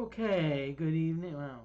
Okay, good evening. Wow.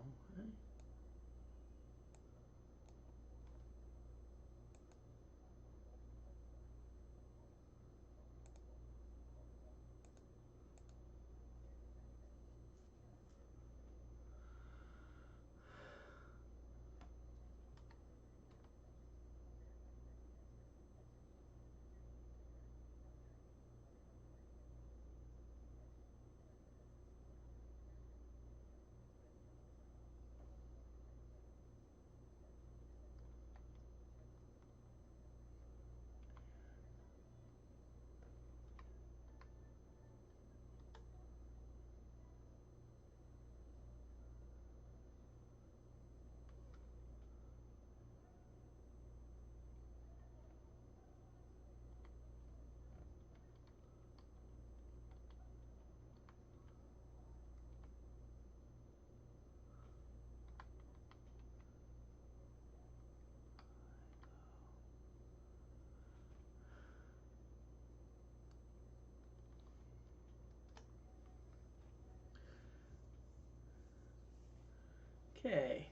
Okay.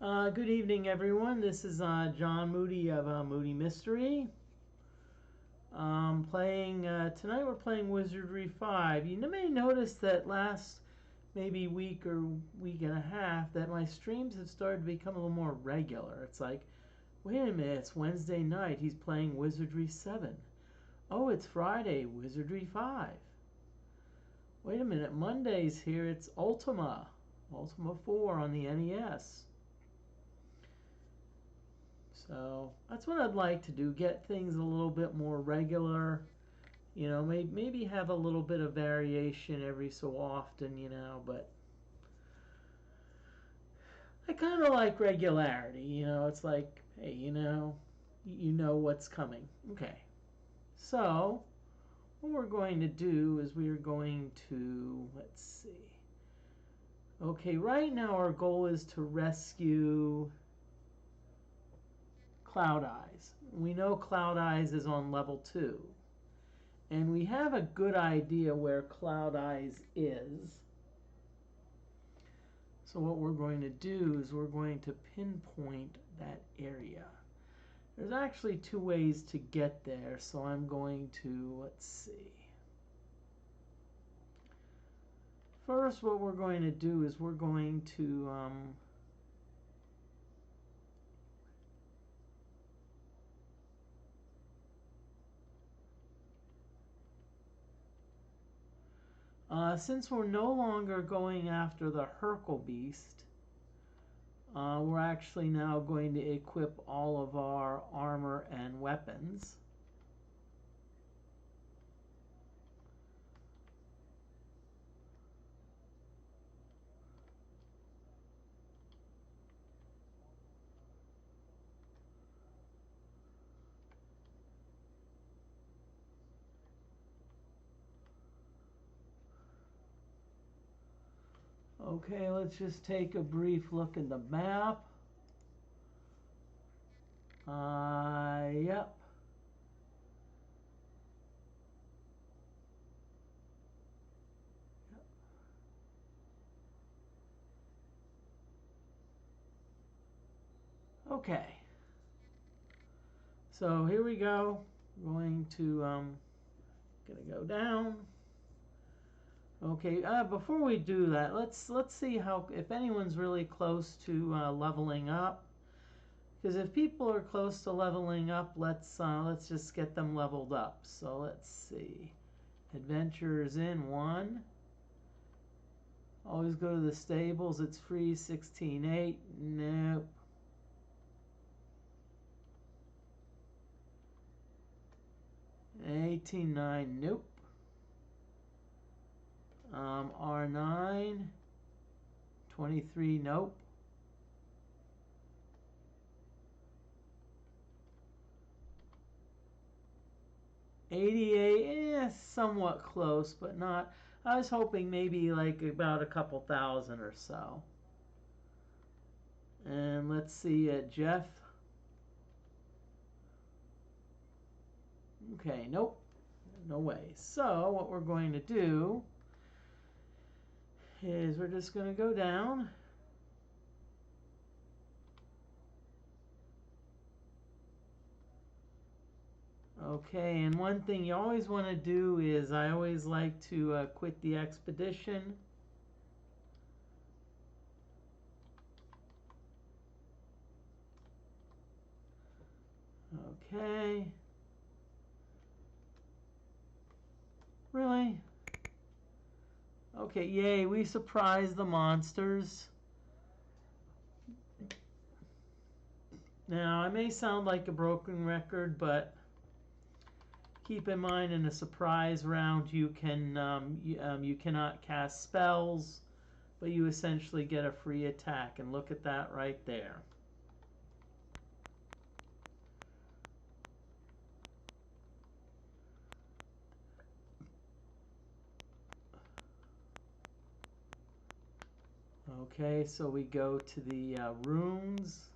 Good evening, everyone. This is John Moody of Moody Mystery. Playing tonight. We're playing Wizardry 5. You may notice that last maybe week or week and a half that my streams have started to become a little more regular. It's like, wait a minute, it's Wednesday night. He's playing Wizardry 7. Oh, it's Friday, Wizardry 5. Wait a minute, Monday's here. It's Ultima 4 on the NES. So that's what I'd like to do, get things a little bit more regular, you know, maybe have a little bit of variation every so often, you know, but I kind of like regularity, you know. It's like, hey, you know what's coming. Okay, so what we're going to do is we're going to, let's see, okay, right now our goal is to rescue Cloudeyes. We know Cloudeyes is on level 2. And we have a good idea where Cloudeyes is. So what we're going to do is we're going to pinpoint that area. There's actually 2 ways to get there, so I'm going to, let's see. First, what we're going to do is we're going to since we're no longer going after the Hercule Beast, we're actually now going to equip all of our armor and weapons. Okay, let's just take a brief look at the map. Yep. Okay. So here we go. Going to gonna go down. Okay. Before we do that, let's see how if anyone's really close to leveling up. Because if people are close to leveling up, let's just get them leveled up. So let's see. Adventures in 1. Always go to the stables. It's free. 16.8. Nope. 18.9. Nope. R9. 23. Nope. 88, somewhat close, but not. I was hoping maybe like about a couple thousand or so. And let's see, Jeff. Okay, nope. No way. So what we're going to do is we're just going to go down. Okay, and one thing you always want to do is I always like to quit the expedition. Okay. Really? Okay, yay, we surprised the monsters. Now, I may sound like a broken record, but keep in mind in a surprise round you cannot cast spells, but you essentially get a free attack, and look at that right there. Okay, so we go to the runes.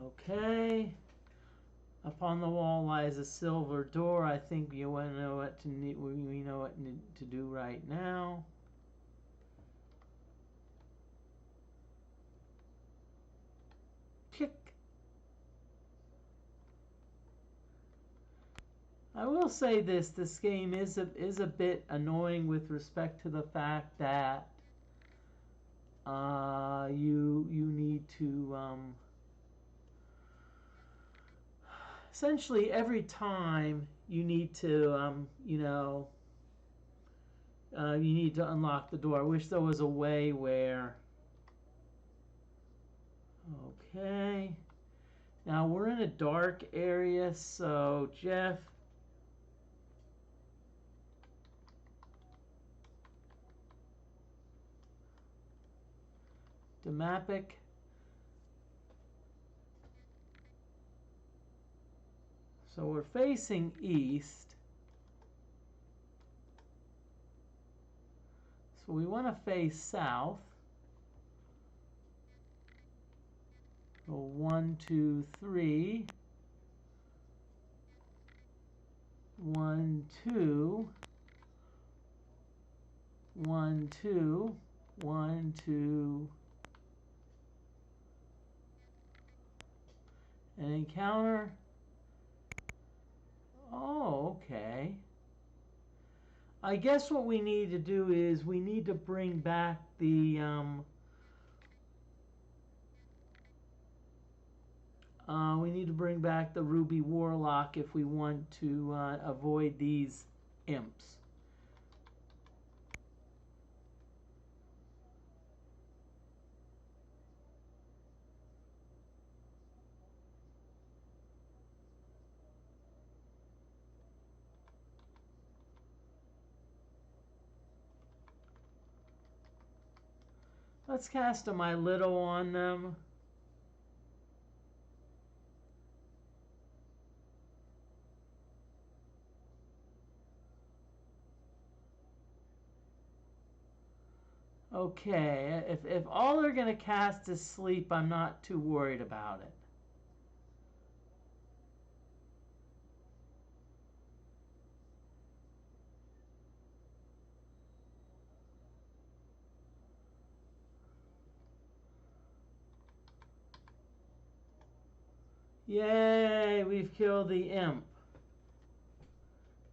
Okay. Upon the wall lies a silver door. I think you want to know what to need. We know what to do right now. Kick. I will say this game is a bit annoying with respect to the fact that you need to essentially every time you need to you need to unlock the door. I wish there was a way where okay, now we're in a dark area, so Jeff, Demapic. So we're facing east. So we want to face south. So 1, 2, 3. 1, 2. 1, 2. 1, 2. An encounter. Oh, okay. I guess what we need to do is we need to bring back the Ruby Warlock if we want to avoid these imps. Let's cast a My Little on them. Okay, if all they're going to cast is sleep, I'm not too worried about it. Yay, we've killed the imp.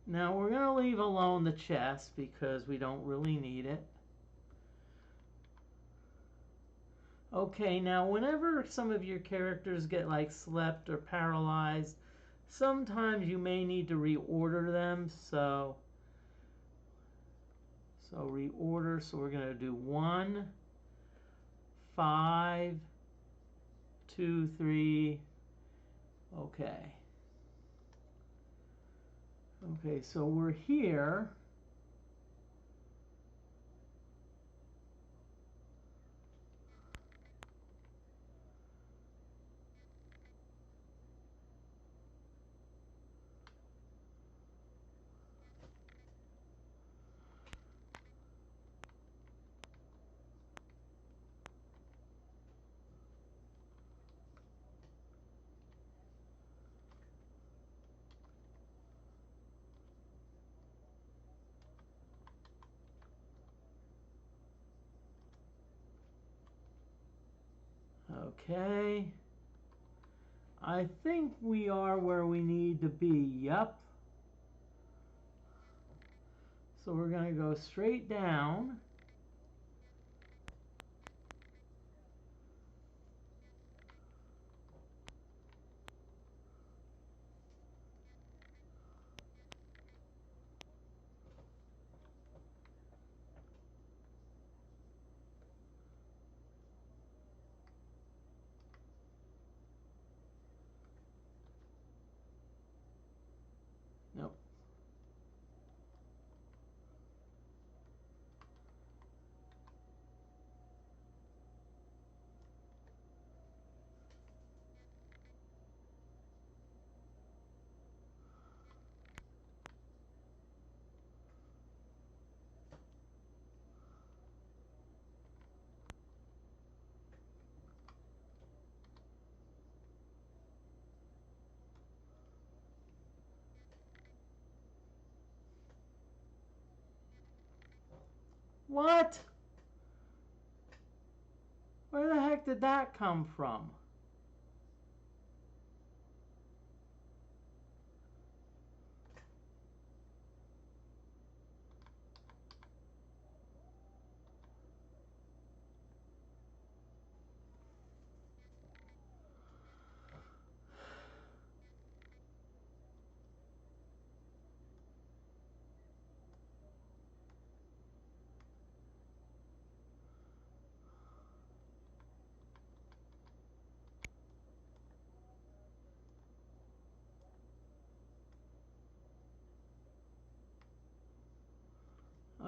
Now we're going to leave alone the chest because we don't really need it. Okay, now whenever some of your characters get like slept or paralyzed, sometimes you may need to reorder them. So reorder. So we're going to do 1, 5, 2, 3. Okay. Okay, so we're here. Okay. I think we are where we need to be. Yep. So we're going to go straight down. Nope. What? Where the heck did that come from?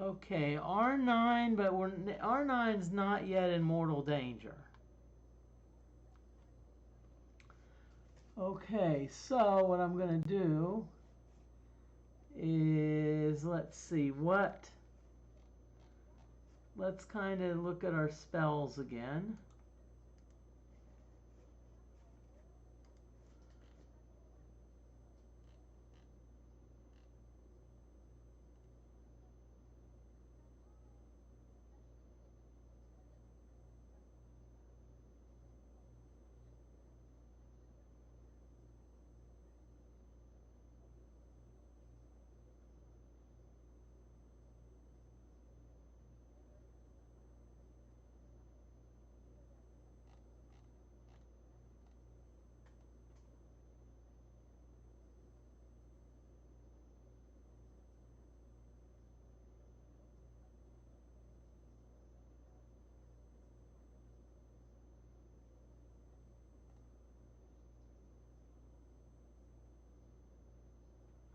Okay, R9, but R9's not yet in mortal danger. Okay, so what I'm going to do is, let's see, let's kind of look at our spells again.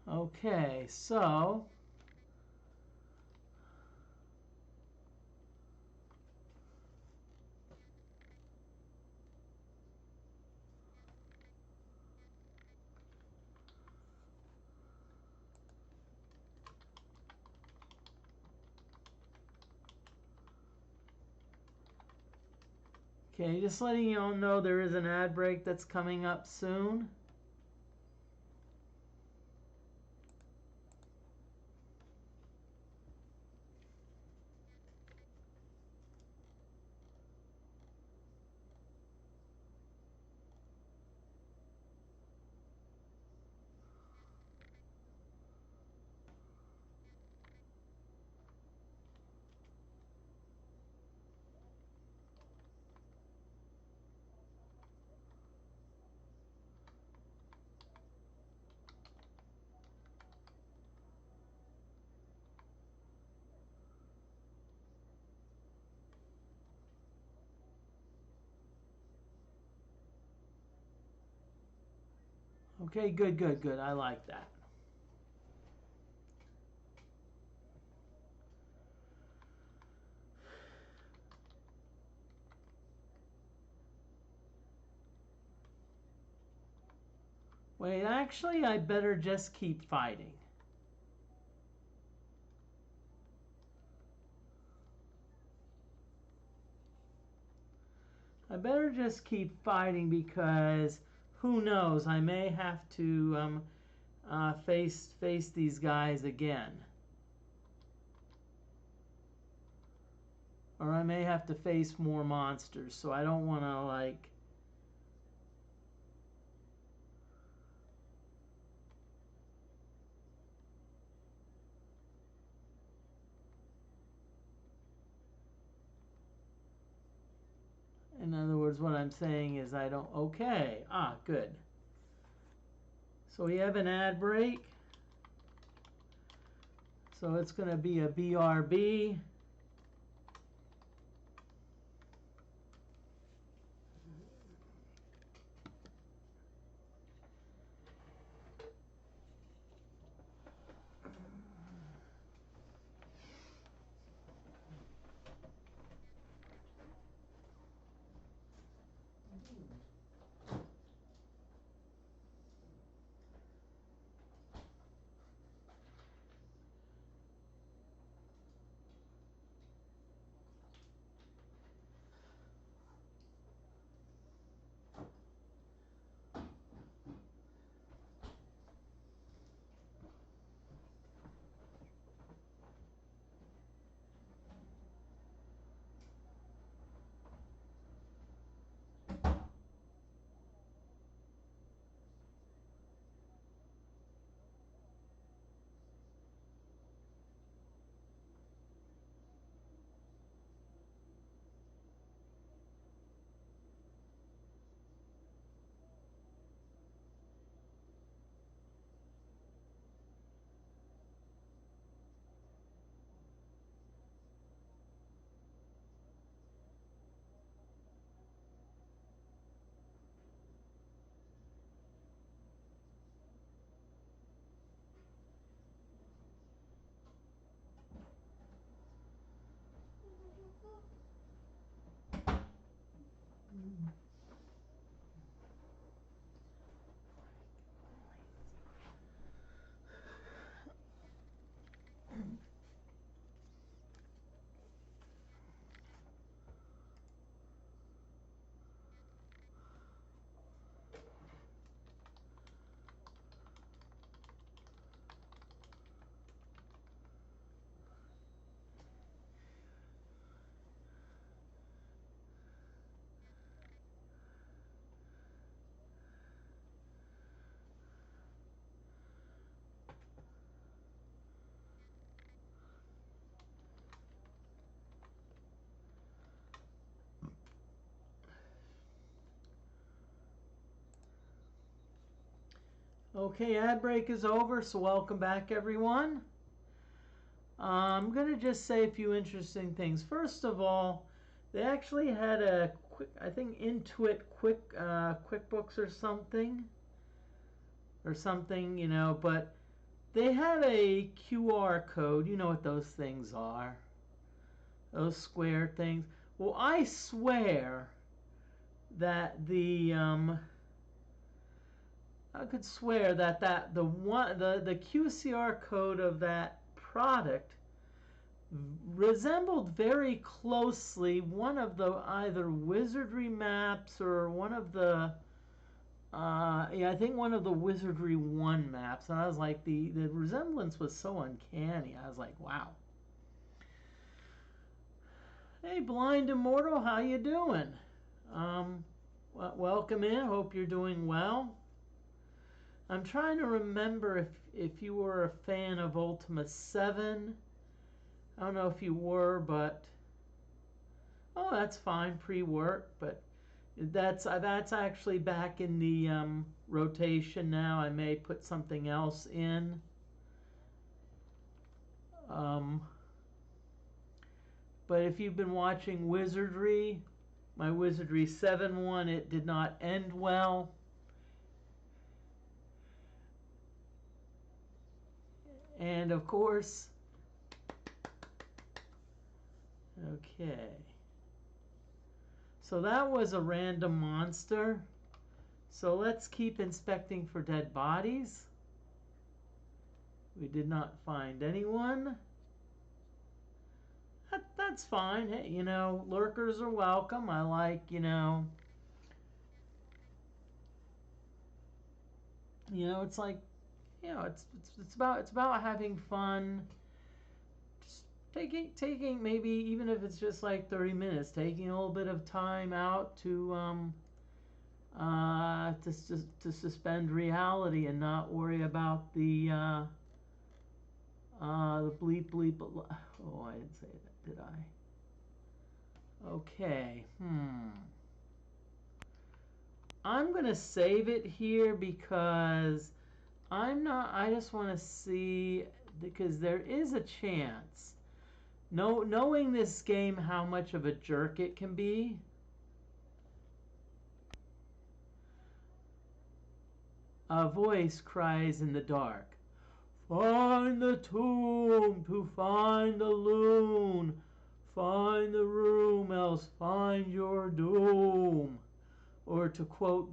Okay, so okay, just letting you all know there is an ad break that's coming up soon. Okay, good, good, good. I like that. Wait, actually, I better just keep fighting. I better just keep fighting because who knows? I may have to face these guys again, or I may have to face more monsters. So I don't want to like words, what I'm saying is I don't, okay, good. So we have an ad break. So it's going to be a BRB. Okay, ad break is over, so welcome back, everyone. I'm going to just say a few interesting things. First of all, they actually had a quick, I think Intuit QuickBooks or something, you know, but they had a QR code. You know what those things are, those square things. Well, I swear that I could swear that the QCR code of that product resembled very closely one of the either Wizardry maps or one of the yeah, I think one of the Wizardry 1 maps. And I was like, the resemblance was so uncanny. I was like, wow. Hey, Blind Immortal, how you doing? Welcome in. Hope you're doing well. I'm trying to remember if you were a fan of Ultima 7. I don't know if you were, but oh, that's fine, pre-work. But that's actually back in the rotation now. I may put something else in. But if you've been watching Wizardry, my Wizardry 7 one, it did not end well. And of course, okay. So that was a random monster. So let's keep inspecting for dead bodies. We did not find anyone. That's fine. Hey, you know, lurkers are welcome. I like, you know, it's like, you know, it's about having fun. Just taking maybe even if it's just like 30 minutes, taking a little bit of time out to suspend reality and not worry about the bleep bleep. Oh, I didn't say that, did I? Okay. Hmm. I'm going to save it here because I just want to see, because there is a chance, knowing this game how much of a jerk it can be. A voice cries in the dark, "Find the tomb to find the loon. Find the room, else find your doom." Or to quote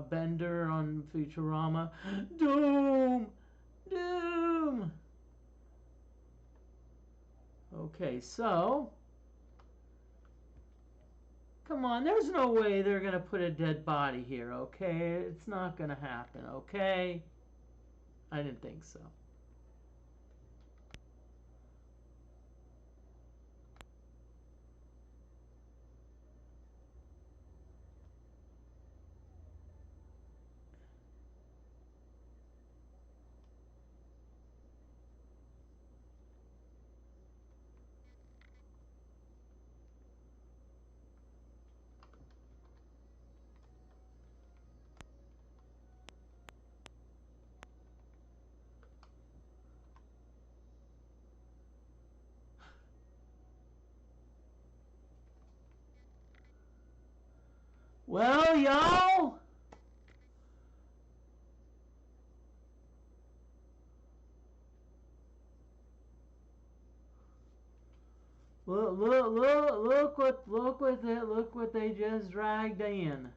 Bender on Futurama, "Doom! Doom!" Okay, so, come on, there's no way they're going to put a dead body here, okay? It's not going to happen, okay? I didn't think so. Well, y'all, look what they just dragged in.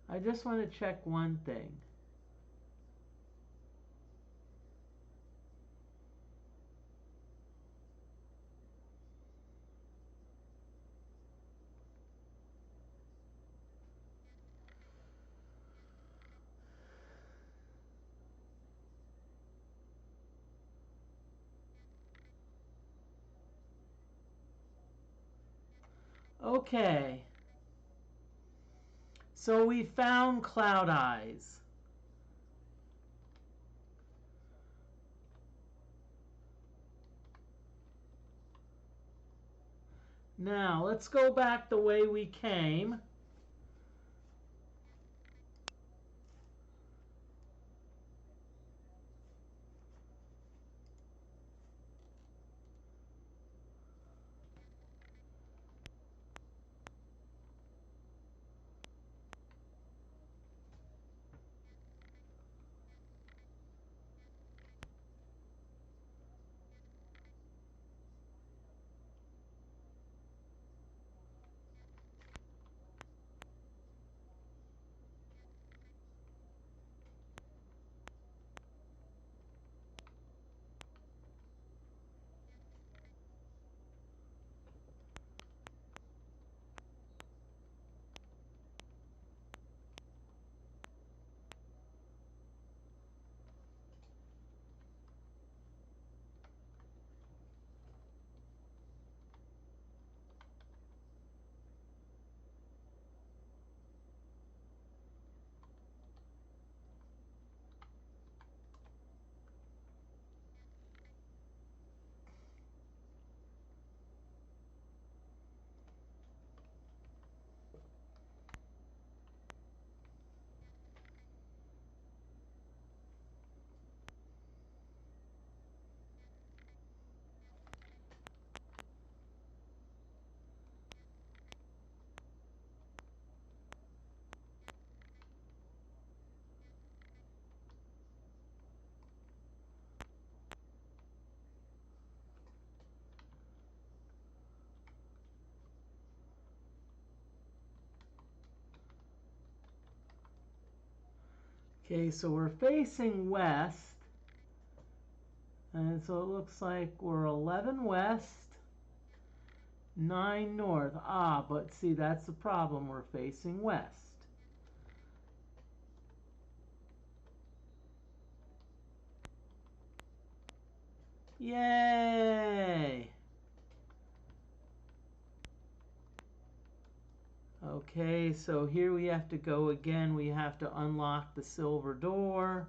I just want to check one thing. Okay. So we found Cloudeyes. Now, let's go back the way we came. Okay, so we're facing west. And so it looks like we're 11 west, 9 north. Ah, but see, that's the problem. We're facing west. Yay! Okay, so here we have to go again. We have to unlock the silver door.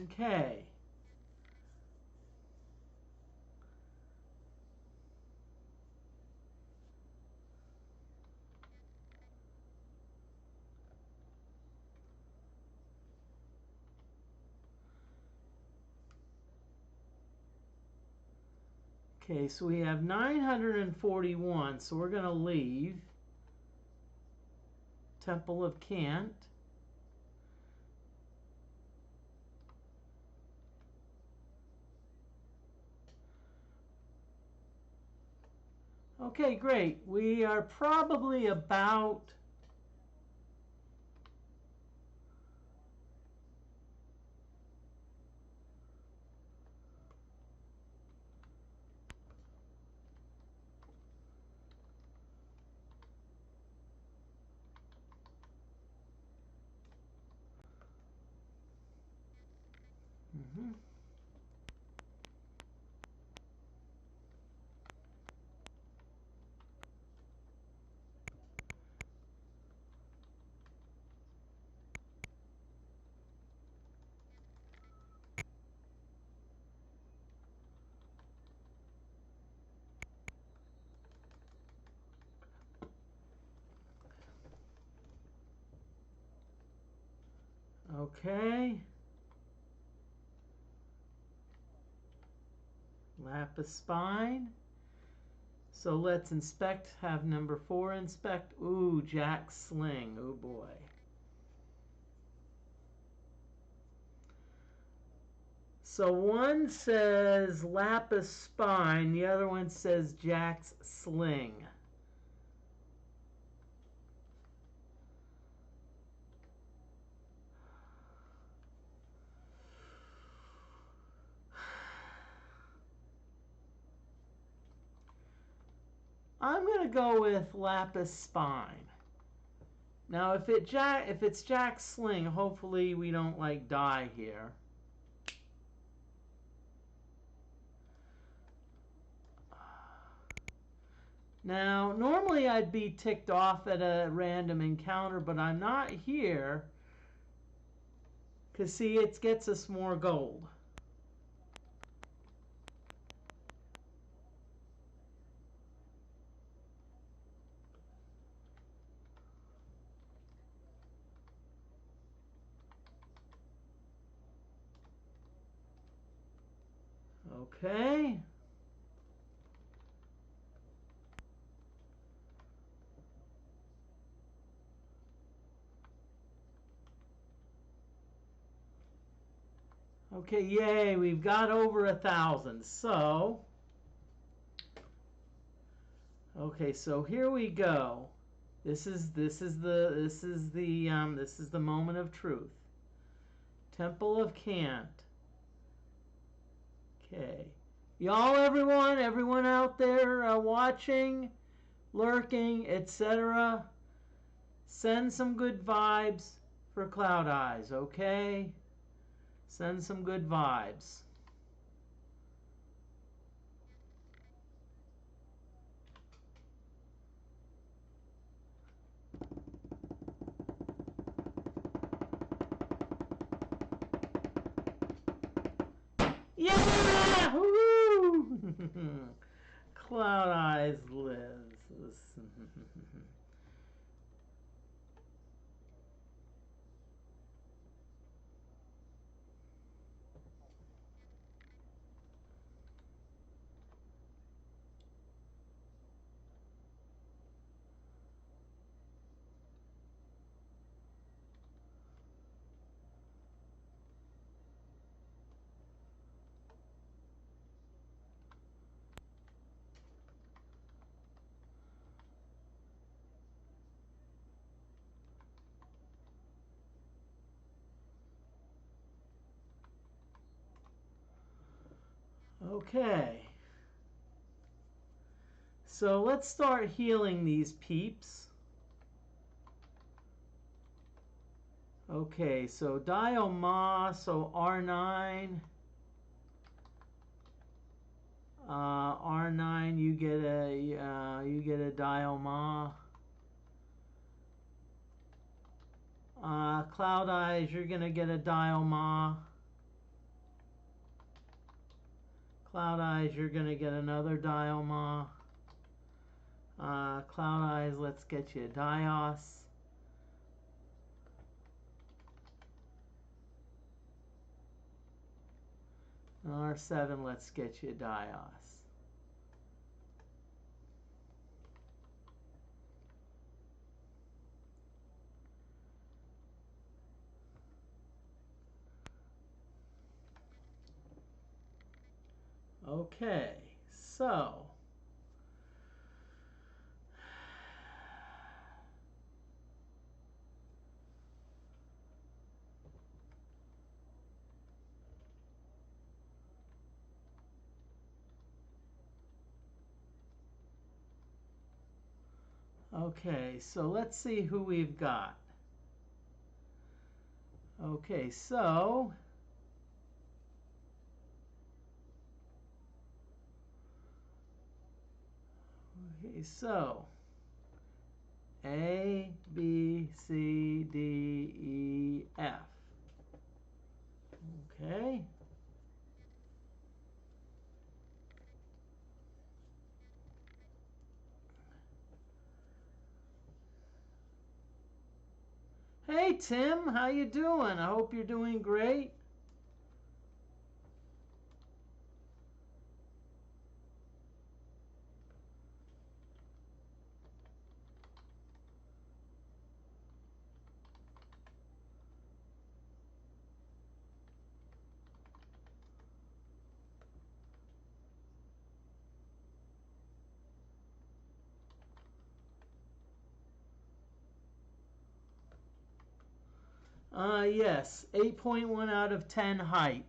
Okay. Okay, so we have 941, so we're going to leave Temple of Cant. Okay, great. We are probably about mhm. Okay. Lapis spine. So let's inspect, have number 4 inspect. Ooh, Jack Sling. Oh boy. So one says Lapis spine, the other one says Jack's Sling. I'm going to go with Lapis spine. Now, if it's Jack Sling, hopefully we don't like die here. Now, normally I'd be ticked off at a random encounter, but I'm not here. Because, see, it gets us more gold. Okay. Okay, yay, we've got over 1,000. So, okay, so here we go. This is the moment of truth. Temple of Cant. Okay. Y'all, everyone out there watching, lurking, etc., send some good vibes for Cloudeyes, okay? Send some good vibes. Yeah! Woo! Cloudeyes lives. Okay. So let's start healing these peeps. Okay, so Dial Ma, so R9. R9, you get a Dial Ma. Cloudeyes, you're gonna get a Dial Ma. Cloudeyes, you're going to get another Dialma. Cloudeyes, let's get you a Dios. R7, let's get you a Dios. Okay, so let's see who we've got. Okay, so A, B, C, D, E, F. Okay. Hey Tim, how you doing? I hope you're doing great. Yes, 8.1 out of 10 hype.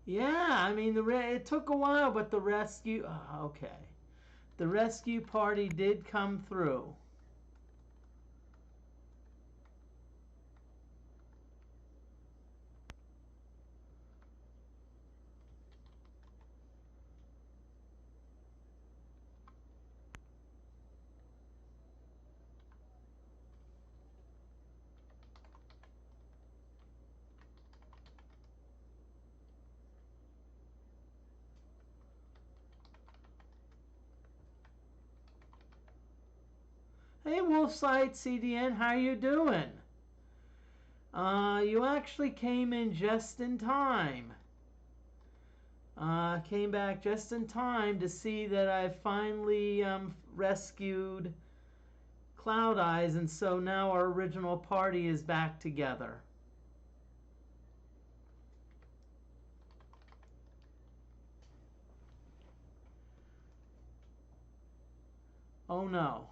Yeah, I mean it took a while, but the rescue. Okay, the rescue party did come through. Hey, Wolfside CDN, how you doing? You actually came in just in time. Came back just in time to see that I finally rescued Cloudeyes, and so now our original party is back together. Oh no.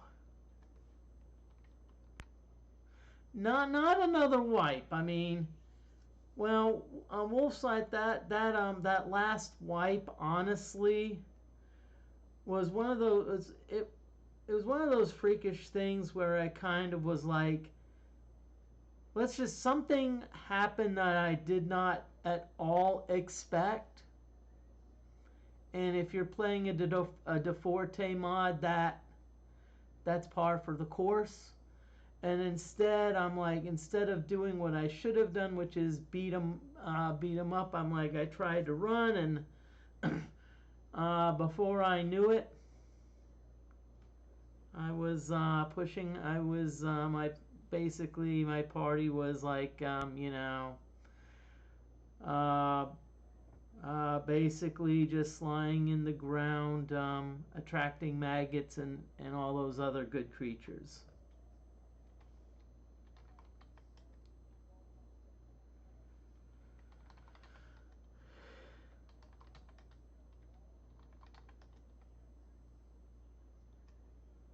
Not another wipe. I mean, well, on Wolfsight, that last wipe, honestly, was one of those. It was one of those freakish things where I kind of was like, let's just, something happened that I did not at all expect. And if you're playing a De Forte mod, that's par for the course. And instead, I'm like, instead of doing what I should have done, which is beat 'em up, I'm like, I tried to run, and before I knew it, I was pushing. I was basically my party was like, basically just lying in the ground, attracting maggots and all those other good creatures.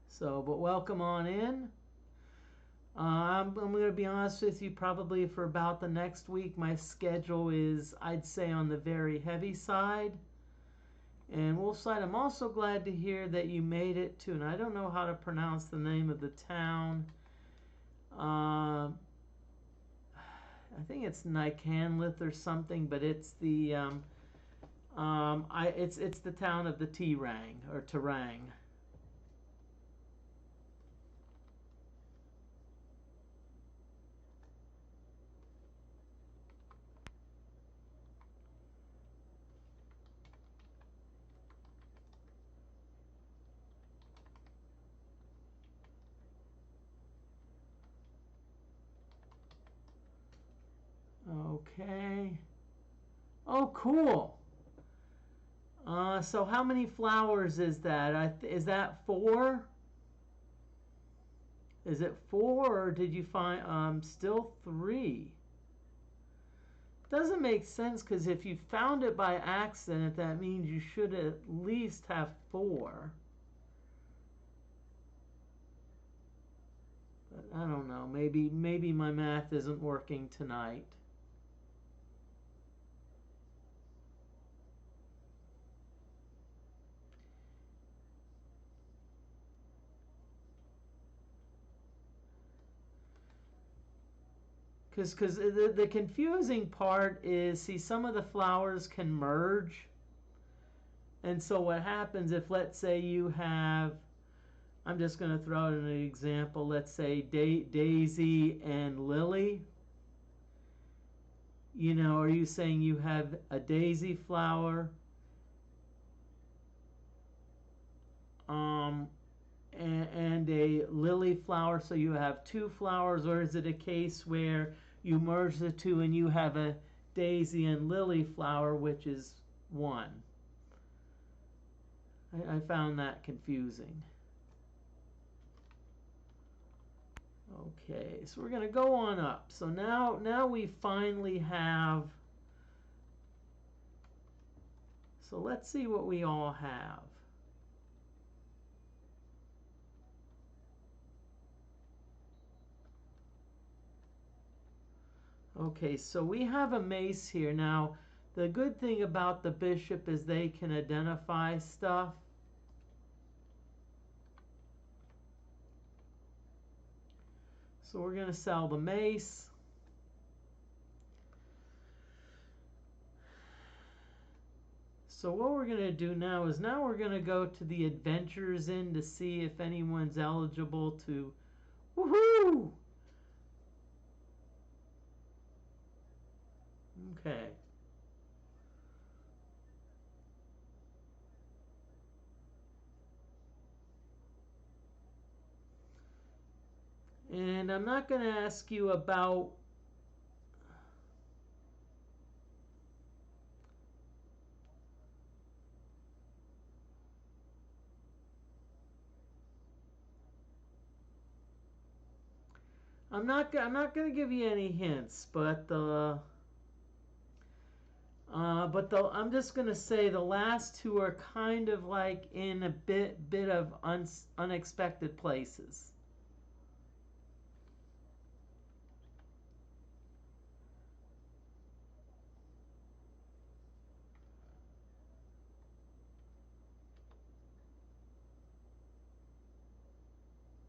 So, but welcome on in. I'm going to be honest with you, probably for about the next week, my schedule is, I'd say, on the very heavy side. And Wolfside, I'm also glad to hear that you made it to, and I don't know how to pronounce the name of the town. I think it's Nicanlith or something, but it's the it's the town of the Terang or Terang. Okay. Oh, cool. So how many flowers is that? Is that 4? Is it 4, or did you find still 3? Doesn't make sense, because if you found it by accident, that means you should at least have 4. But I don't know. Maybe my math isn't working tonight. Because the confusing part is, see, some of the flowers can merge. And so what happens if, let's say, you have, I'm just going to throw out an example, let's say Daisy and Lily. You know, are you saying you have a daisy flower and a lily flower, so you have 2 flowers, or is it a case where you merge the 2 and you have a daisy and lily flower, which is 1? I found that confusing. Okay, so we're going to go on up. So now we finally have, so let's see what we all have. Okay, so we have a mace here. Now, the good thing about the bishop is they can identify stuff. So we're going to sell the mace. So what we're going to do now is we're going to go to the Adventures Inn to see if anyone's eligible to... Woohoo! Okay. And I'm not going to ask you about... I'm not gonna give you any hints, but I'm just gonna say the last two are kind of like in a bit of unexpected places.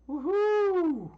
Woohoo!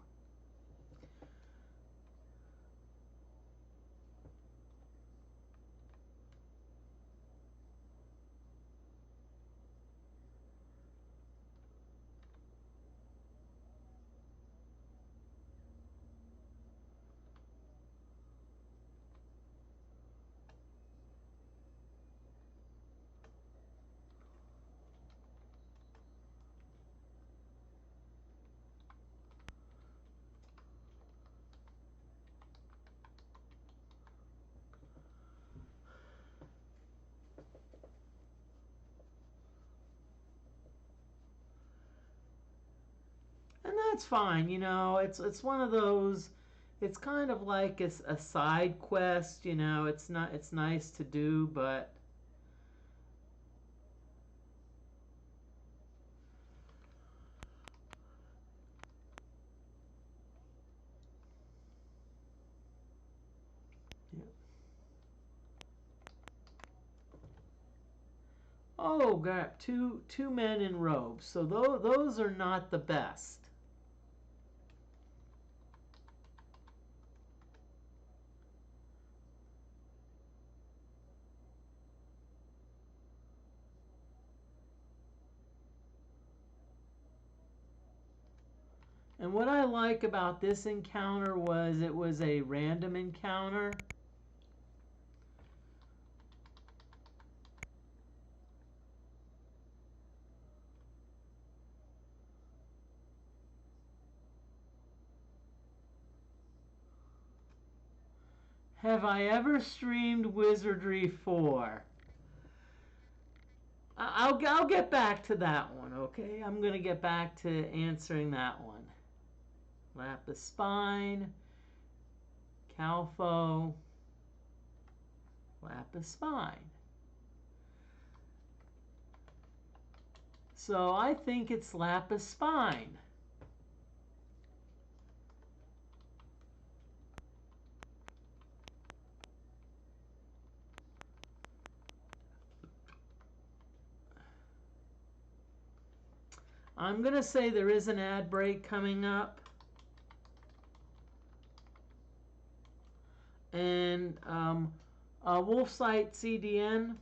And that's fine, you know. It's one of those. It's kind of like a side quest, you know. It's nice to do, but yeah. Oh, got two men in robes. So those are not the best. And what I like about this encounter was it was a random encounter. Have I ever streamed Wizardry 4? I'll get back to that one, okay? I'm going to get back to answering that one. Lapis Spine, Calfo, Lapis Spine. So I think it's Lapis Spine. I'm going to say there is an ad break coming up. And Wolfsight CDN,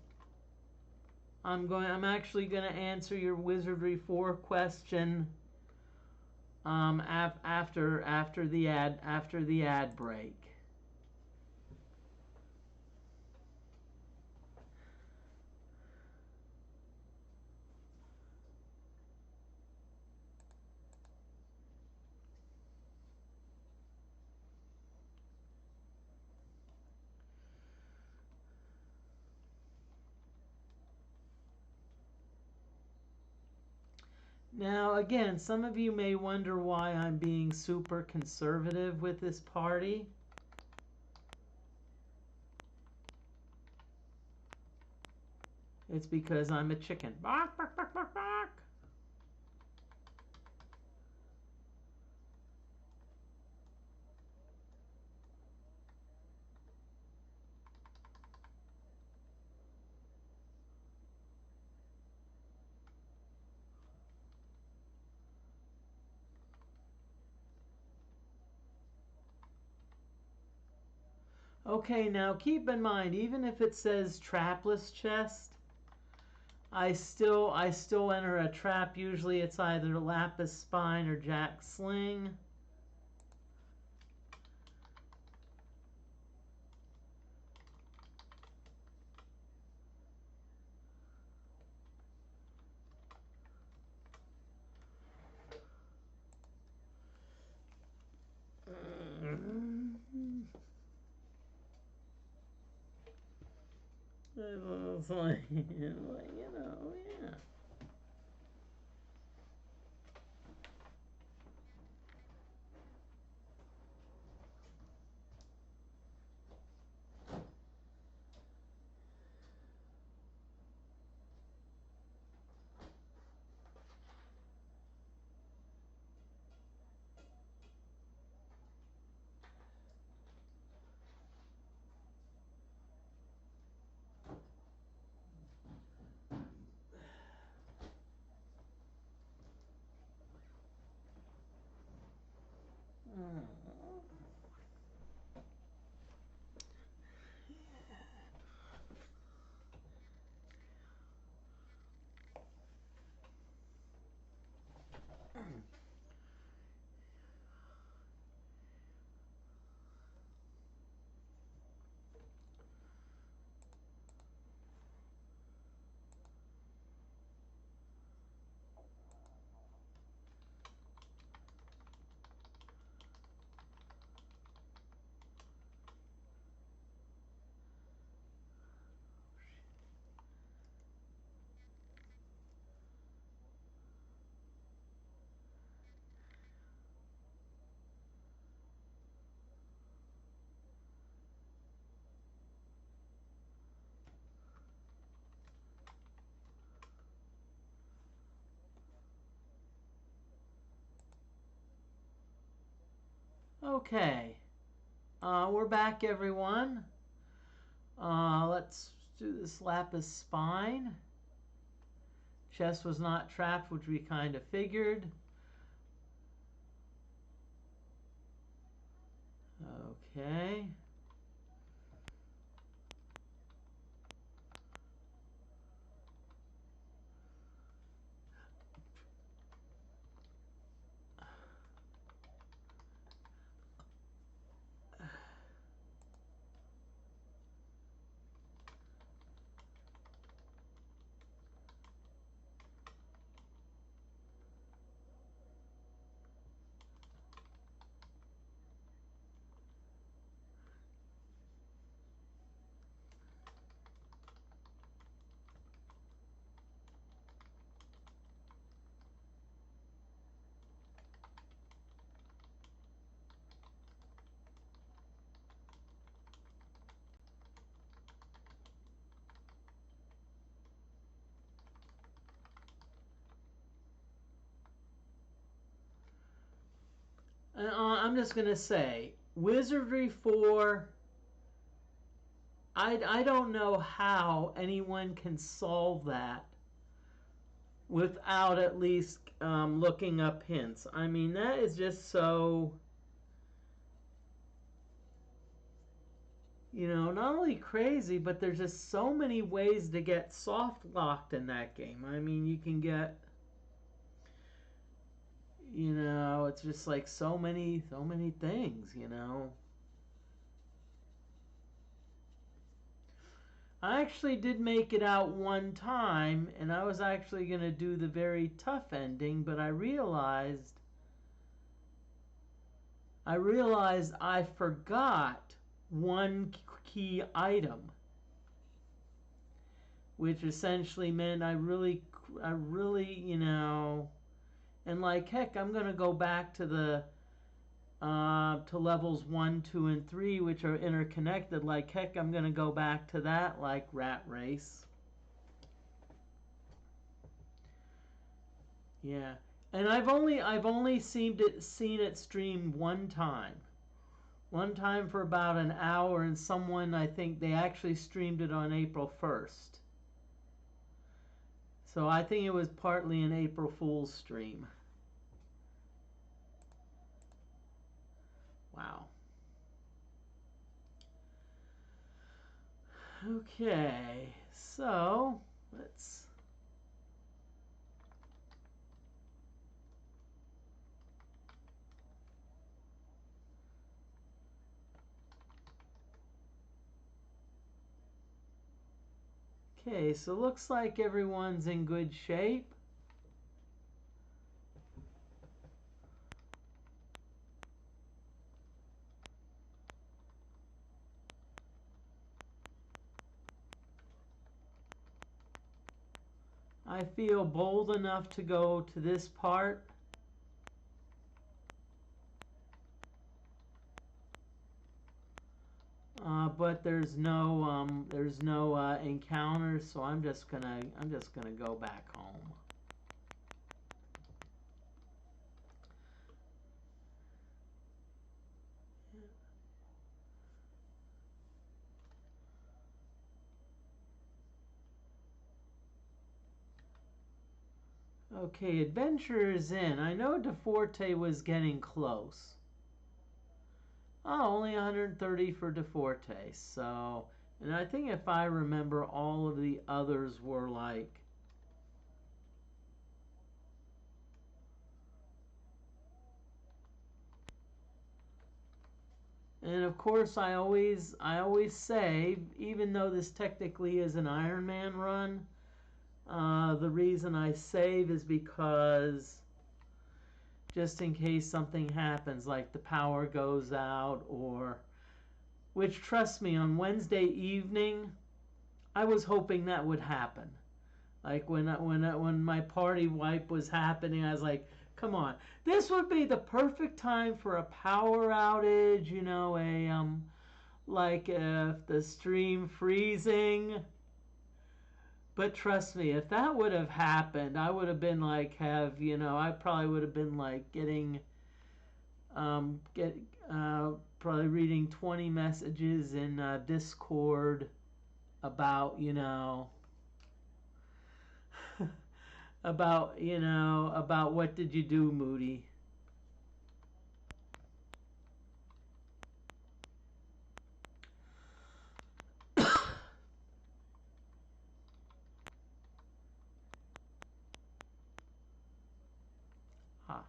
I'm actually going to answer your Wizardry 4 question after the ad break. Now, again, some of you may wonder why I'm being super conservative with this party. It's because I'm a chicken. Bark, bark, bark, bark, bark. Okay, now keep in mind, even if it says trapless chest, I still enter a trap. Usually it's either Lapis Spine or Jack Sling. It's like, you know, yeah. Okay, we're back, everyone. Let's do this lapis spine. Chest was not trapped, which we kind of figured. Okay. I'm just going to say, Wizardry 4, I don't know how anyone can solve that without at least looking up hints. I mean, that is just so, not only crazy, but there's just so many ways to get soft locked in that game. I mean, you can get, it's just like so many things. I actually did make it out one time, and I was actually going to do the very tough ending, but I realized I forgot one key item, which essentially meant I really, and like heck, I'm going to go back to the to levels 1, 2, and 3, which are interconnected. Like heck, I'm going to go back to that, like Rat Race. Yeah, and I've only seen it streamed one time. One time for about an hour, and someone, I think they actually streamed it on April 1st. So I think it was partly an April Fool's stream. Wow. Okay, so let's... Okay, so looks like everyone's in good shape. I feel bold enough to go to this part. But there's no encounters, so I'm just gonna go back home. Okay, Adventurers Inn. I know DeForte was getting close. Oh, only 130 for DeForte. So, and I think if I remember, all of the others were like... And of course, I always say, even though this technically is an Iron Man run, the reason I save is because just in case something happens, like the power goes out, or... Which, trust me, on Wednesday evening, I was hoping that would happen. Like when my party wipe was happening, I was like, come on, this would be the perfect time for a power outage, like if the stream freezing. But trust me, if that would have happened, I would have been like, I probably would have been like getting, Get probably reading 20 messages in Discord about about what did you do, Moody? Huh.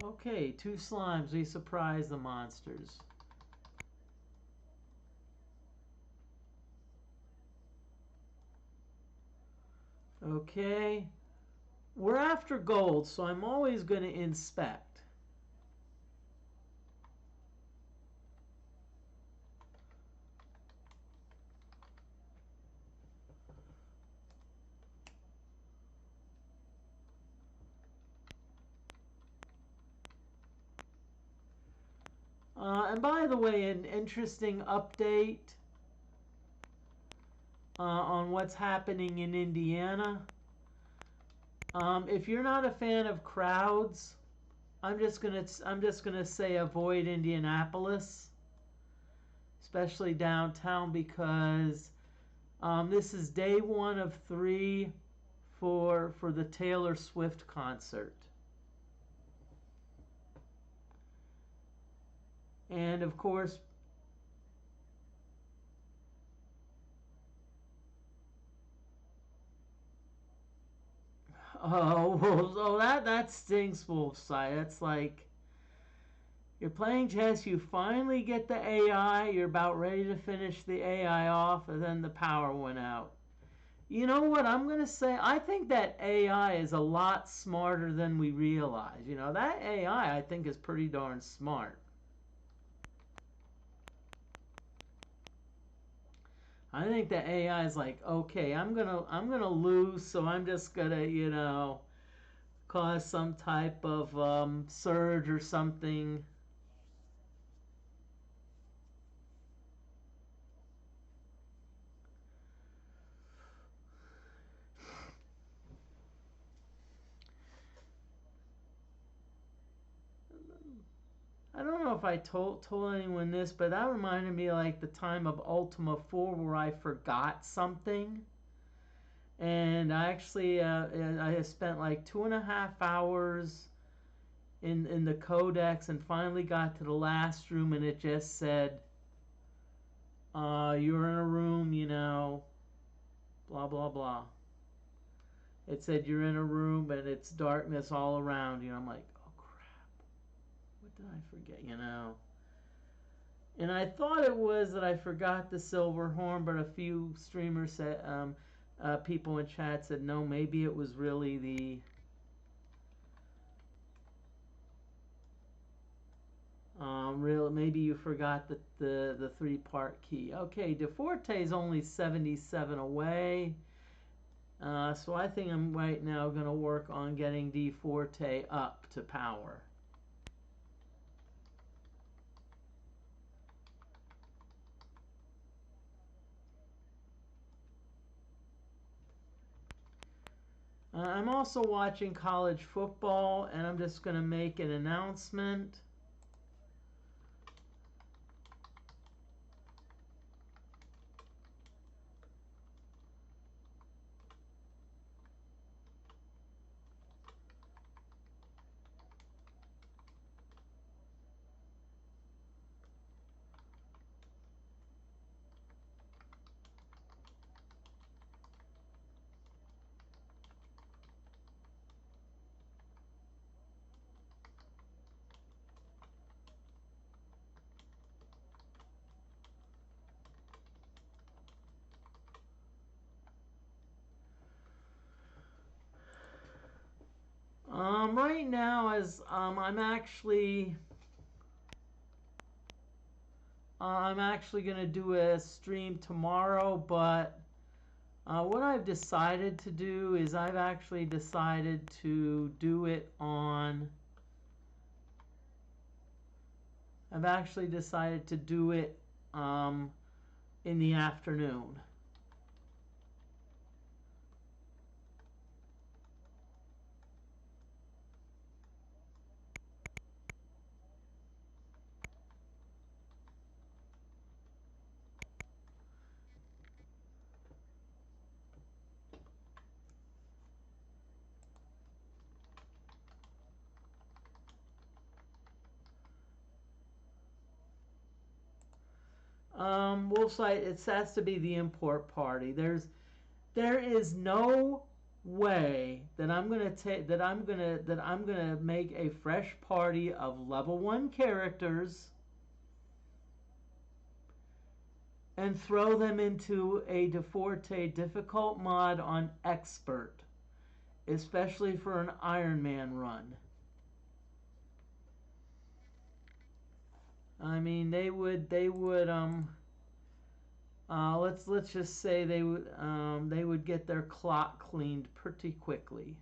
Okay, 2 slimes. We surprise the monsters. Okay. We're after gold, so I'm always going to inspect. And by the way, an interesting update on what's happening in Indiana. If you're not a fan of crowds, I'm just gonna say avoid Indianapolis, especially downtown, because this is day 1 of 3 for the Taylor Swift concert. And of course, that stinks, Wolfside. That's like you're playing chess, you finally get the AI, you're about ready to finish the AI off, and then the power went out. You know what I'm going to say? I think that AI is a lot smarter than we realize. That AI I think is pretty darn smart. I think the AI is like, okay, I'm gonna lose, so I'm just gonna, cause some type of surge or something. I don't know if I told anyone this, but that reminded me like the time of Ultima 4 where I forgot something, and I actually I spent like 2.5 hours in the codex and finally got to the last room, and it just said, you're in a room, blah blah blah. It said you're in a room and it's darkness all around you. I'm like, oh crap, what did I forget? And I thought it was that I forgot the silver horn, but a few streamers said, people in chat said, no, maybe it was really maybe you forgot the 3-part key. Okay, DeForte is only 77 away. So I think I'm right now going to work on getting DeForte up to power. I'm also watching college football, and I'm just going to make an announcement. Right now, as I'm actually gonna do a stream tomorrow, but what I've decided to do is I've actually decided to do it on. I've actually decided to do it in the afternoon. Wolfsight, it has to be the import party. There is no way that I'm gonna make a fresh party of level 1 characters and throw them into a De Forte difficult mod on expert, especially for an Iron Man run. I mean, they would let's just say they would get their clock cleaned pretty quickly.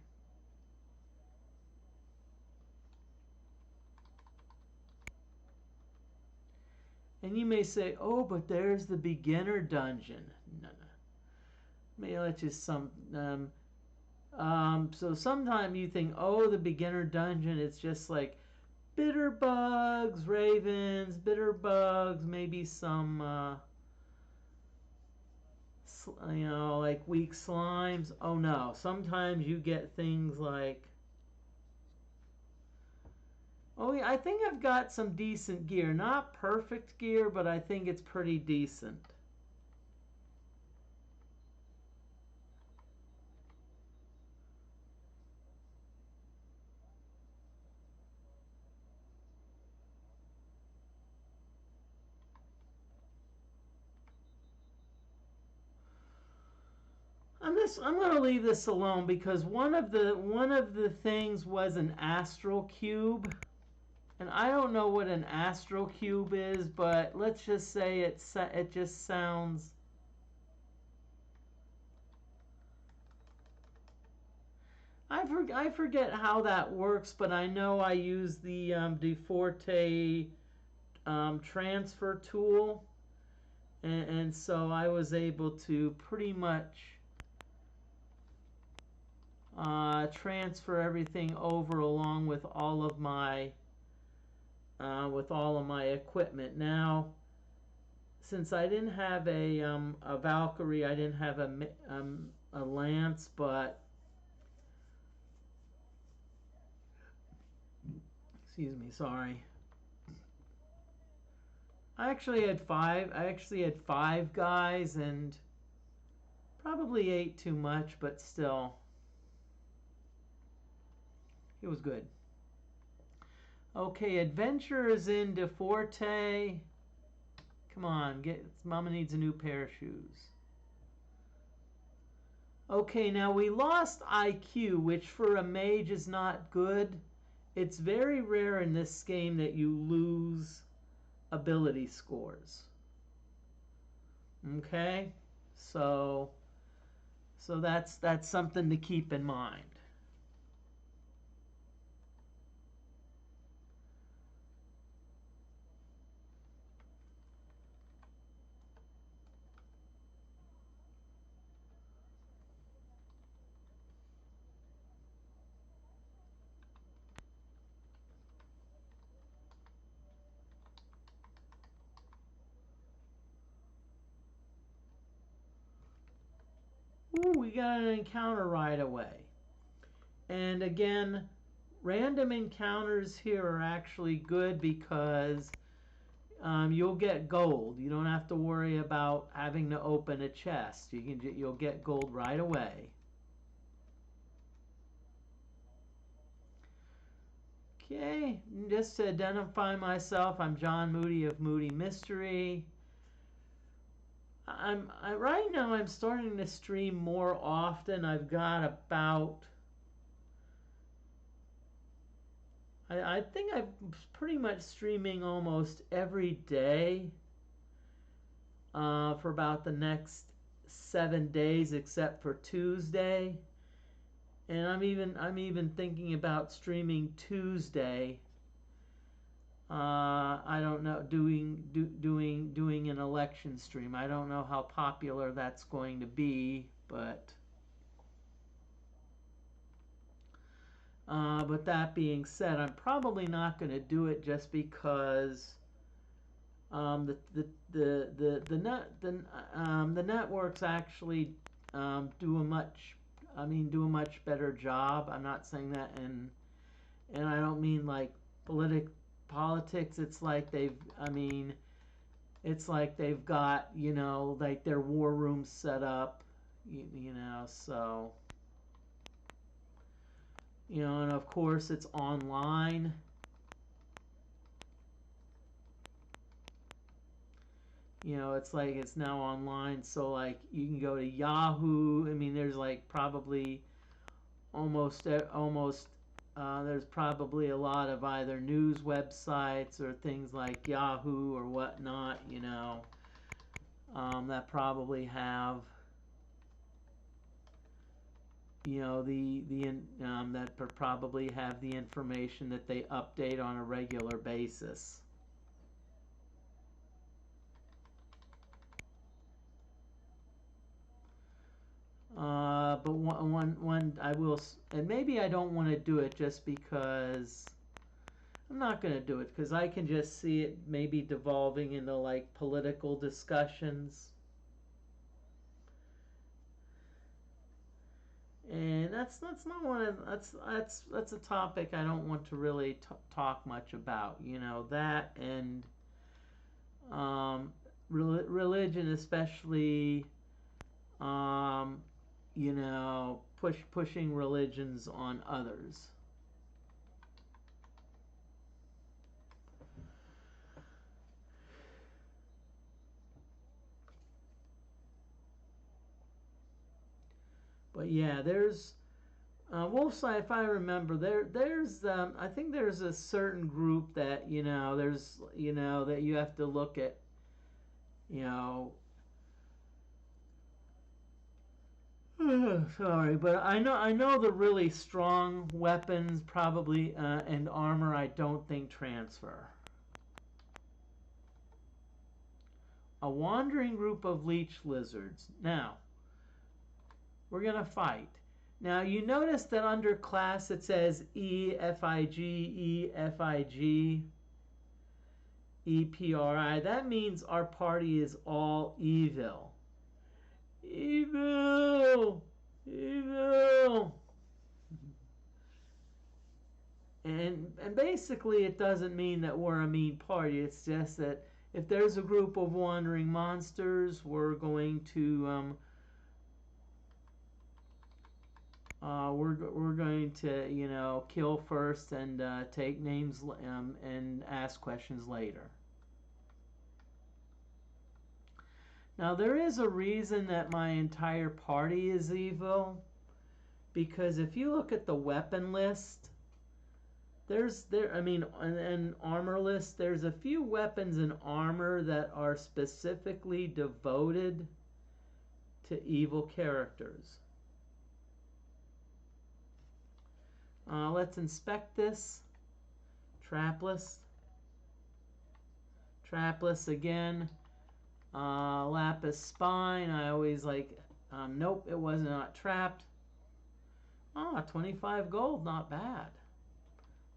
And you may say, "Oh, but there's the beginner dungeon." No, no. Maybe let's just so sometimes you think, "Oh, the beginner dungeon, it's just like bitter bugs, ravens, bitter bugs, maybe some like weak slimes." Oh no, sometimes you get things like, oh yeah, I think I've got some decent gear. Not perfect gear, but I think it's pretty decent. I'm going to leave this alone because one of the things was an astral cube. And I don't know what an astral cube is, but let's just say it just sounds. I forget how that works, but I know I use the De Forte transfer tool, and so I was able to pretty much transfer everything over along with all of my equipment. Now, since I didn't have a Valkyrie, I didn't have a lance, but excuse me, sorry. I actually had five guys, and probably ate too much, but still, it was good. Okay, adventure is in De Forte. Come on, Mama needs a new pair of shoes. Okay, now we lost IQ, which for a mage is not good. It's very rare in this game that you lose ability scores. Okay, so that's something to keep in mind. Ooh, we got an encounter right away. And again, random encounters here are actually good because you'll get gold. You don't have to worry about having to open a chest. You'll get gold right away. Okay, just to identify myself, I'm John Moody of Moody Mystery. Right now I'm starting to stream more often. I've got about I think I'm pretty much streaming almost every day for about the next 7 days, except for Tuesday. And I'm even thinking about streaming Tuesday. I don't know, doing an election stream. I don't know how popular that's going to be, but that being said, I'm probably not going to do it just because the networks actually do a much better job. I'm not saying that, and I don't mean like politics. It's like they've got, like their war rooms set up, so and of course it's online. It's like it's now online, so like you can go to Yahoo. I mean, there's like probably almost there's probably a lot of either news websites or things like Yahoo or whatnot, that probably have that probably have the information that they update on a regular basis. But one I will, and maybe I don't want to do it just because I'm not going to do it because I can just see it maybe devolving into like political discussions. And that's not one of that's a topic I don't want to really talk much about. That and religion, especially. Pushing religions on others. But yeah, there's Wolfside. If I remember, there's I think there's a certain group that there's that you have to look at. Sorry, but I know the really strong weapons probably and armor I don't think transfer. A wandering group of leech lizards. Now, we're going to fight. Now, you notice that under class it says EFIG, EFIG, EPRI. That means our party is all evil. Evil! Evil! And basically it doesn't mean that we're a mean party. It's just that if there's a group of wandering monsters, we're going to kill first and take names and ask questions later. Now there is a reason that my entire party is evil, because if you look at the weapon list, and armor list, there's a few weapons and armor that are specifically devoted to evil characters. Let's inspect this. Trap list. Trap list again. Lapis spine. I always like. Nope, it was not trapped. 25 gold, not bad.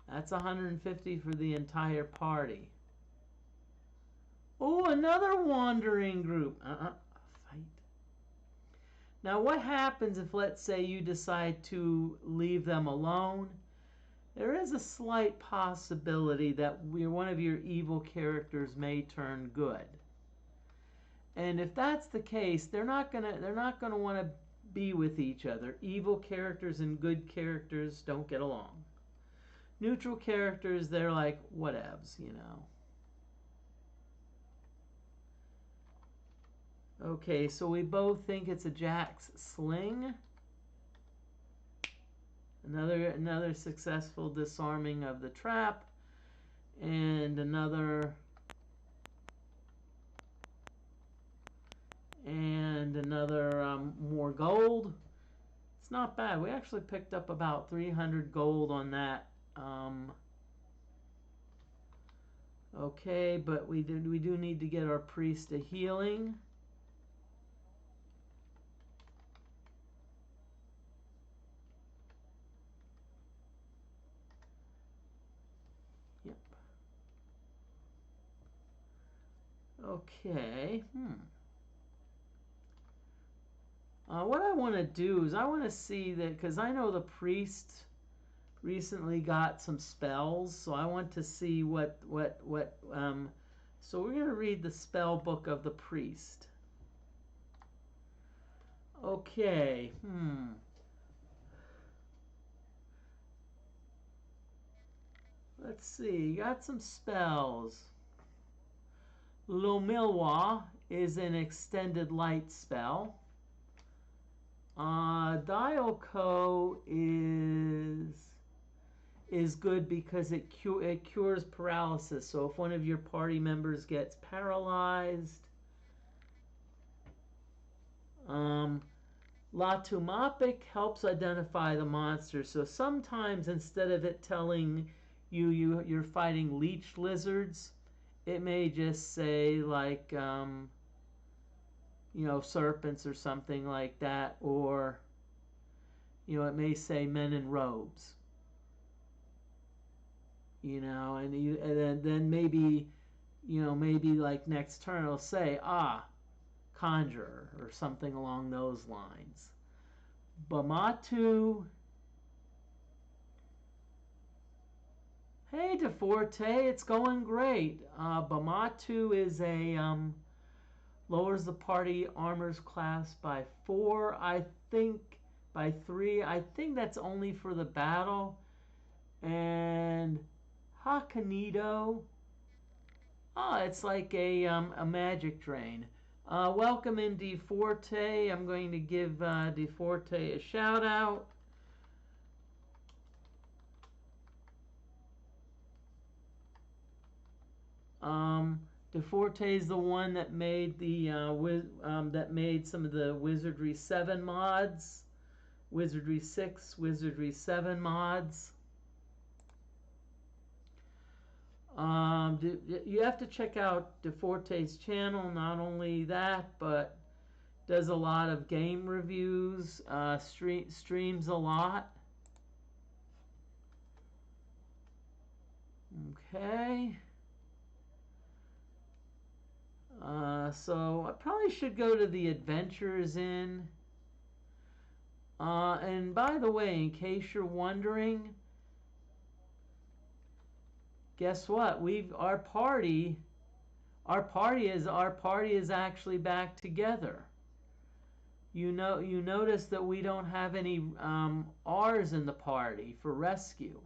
That's 150 for the entire party. Oh, another wandering group. Fight. Now, what happens if, let's say, you decide to leave them alone? There is a slight possibility that one of your evil characters may turn good. And if that's the case, they're not gonna want to be with each other. Evil characters and good characters don't get along. Neutral characters, they're like whatevs, Okay, so we both think it's a Jack's sling. Another successful disarming of the trap, and another more gold. It's not bad. We actually picked up about 300 gold on that. Okay, but we do need to get our priest a healing. Yep. Okay. What I want to do is I want to see that, because I know the priest recently got some spells, so I want to see what so we're going to read the spell book of the priest. Okay. Let's see. Got some spells. Lomilwa is an extended light spell. Dialco is good because it cures paralysis. So if one of your party members gets paralyzed, Latumapic helps identify the monster. So sometimes instead of it telling you're fighting leech lizards, it may just say like serpents or something like that, or it may say men in robes. And then maybe like next turn it'll say conjurer or something along those lines. Bamatu. Hey DeForte, it's going great. Bamatu is a lowers the party armor's class by 4. I think by 3. I think that's only for the battle. And Hakanido. It's like a magic drain. Welcome in DeForte. I'm going to give DeForte a shout out. DeForte is the one that made the that made some of the Wizardry 7 mods, Wizardry 6, Wizardry 7 mods. You have to check out DeForte's channel. Not only that, but does a lot of game reviews, streams a lot. Okay. So I probably should go to the Adventures Inn. And by the way, in case you're wondering, guess what? Our party is actually back together. You notice that we don't have any R's in the party for rescue.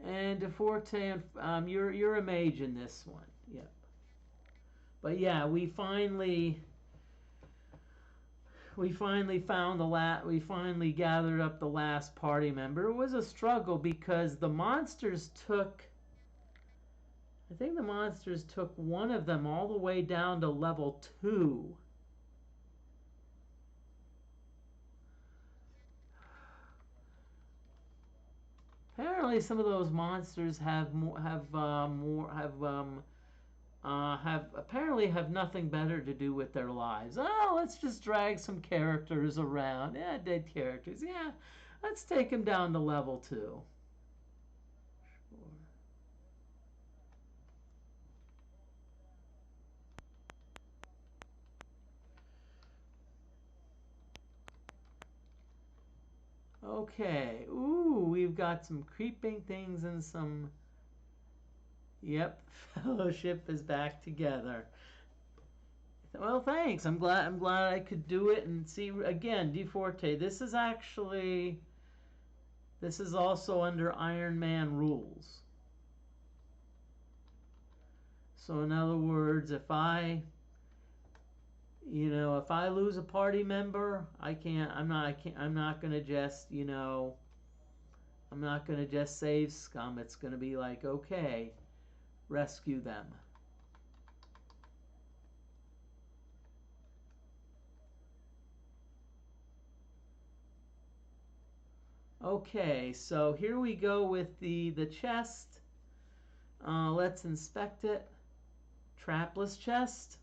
And DeForte, you're a mage in this one. Yep. But yeah, we finally found we finally gathered up the last party member. It was a struggle because the monsters took, I think the monsters took one of them all the way down to level 2. Apparently, some of those monsters have apparently have nothing better to do with their lives. Oh, let's just drag some characters around. Yeah, dead characters. Yeah, let's take them down to level 2. Sure. Okay. Ooh, we've got some creeping things and some. Yep, fellowship is back together. Well, thanks. I'm glad I could do it and see again. DeForte. This is also under Iron Man rules. So in other words, if I lose a party member, I'm not going to just, I'm not going to just save scum. It's going to be like, okay, rescue them. Okay, so here we go with the chest. Let's inspect it. Trapless chest.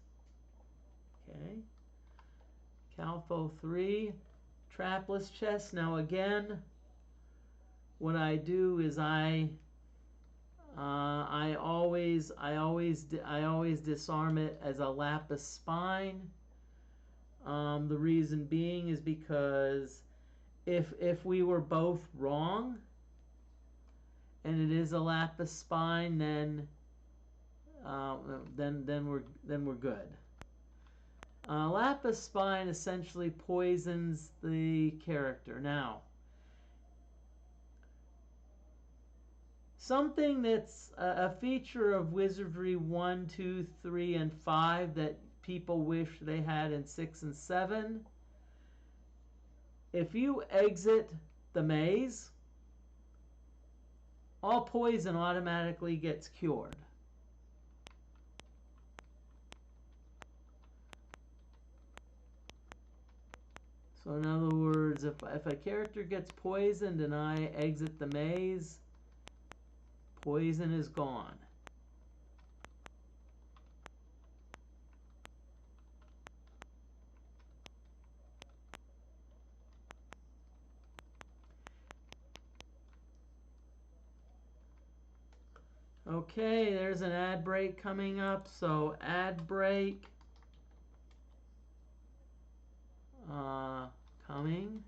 Okay. Calfo 3. Trapless chest. Now again, what I do is I always disarm it as a lapis spine. The reason being is because if we were both wrong and it is a lapis spine, then we're good. Lapis spine essentially poisons the character. Now, something that's a feature of Wizardry 1, 2, 3, and 5 that people wish they had in 6 and 7. If you exit the maze, all poison automatically gets cured. So in other words, if a character gets poisoned and I exit the maze, poison is gone. Okay, there's an ad break coming up, so ad break coming.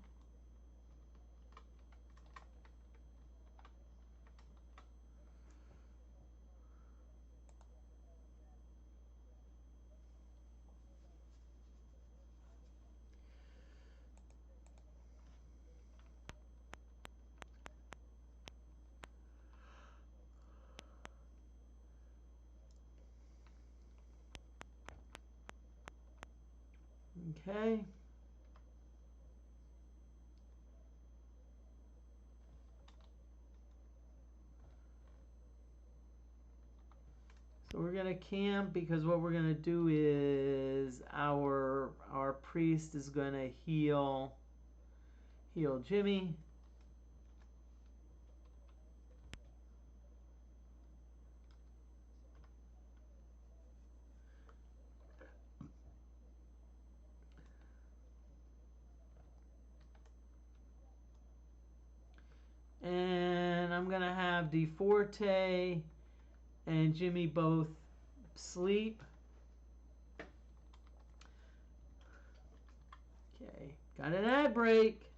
Okay. So we're gonna camp because what we're gonna do is our priest is gonna heal Jimmy. And I'm gonna have DeForte and Jimmy both sleep. Okay, got an ad break.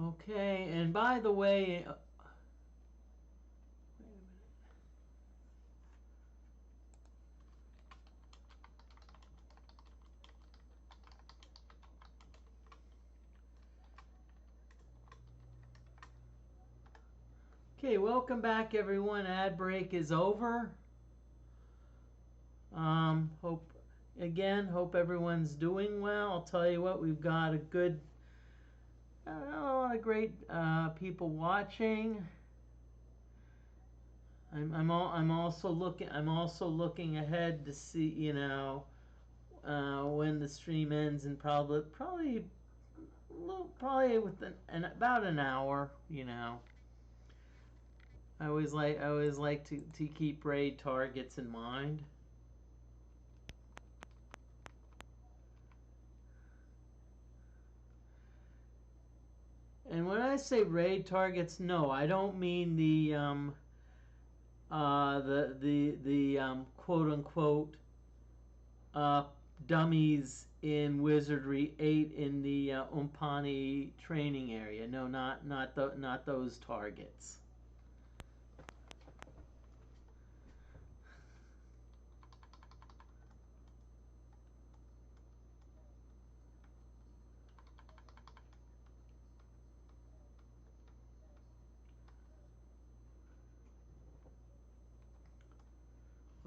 Okay, and by the way, wait a minute. Okay, welcome back everyone. Ad break is over. Hope everyone's doing well. I'll tell you what, we've got a lot of great people watching. I'm also looking ahead to see, you know, when the stream ends, and probably within about an hour, you know. I always like to keep raid targets in mind. And when I say raid targets, no, I don't mean the quote unquote dummies in Wizardry 8 in the Umpani training area. No, not those targets.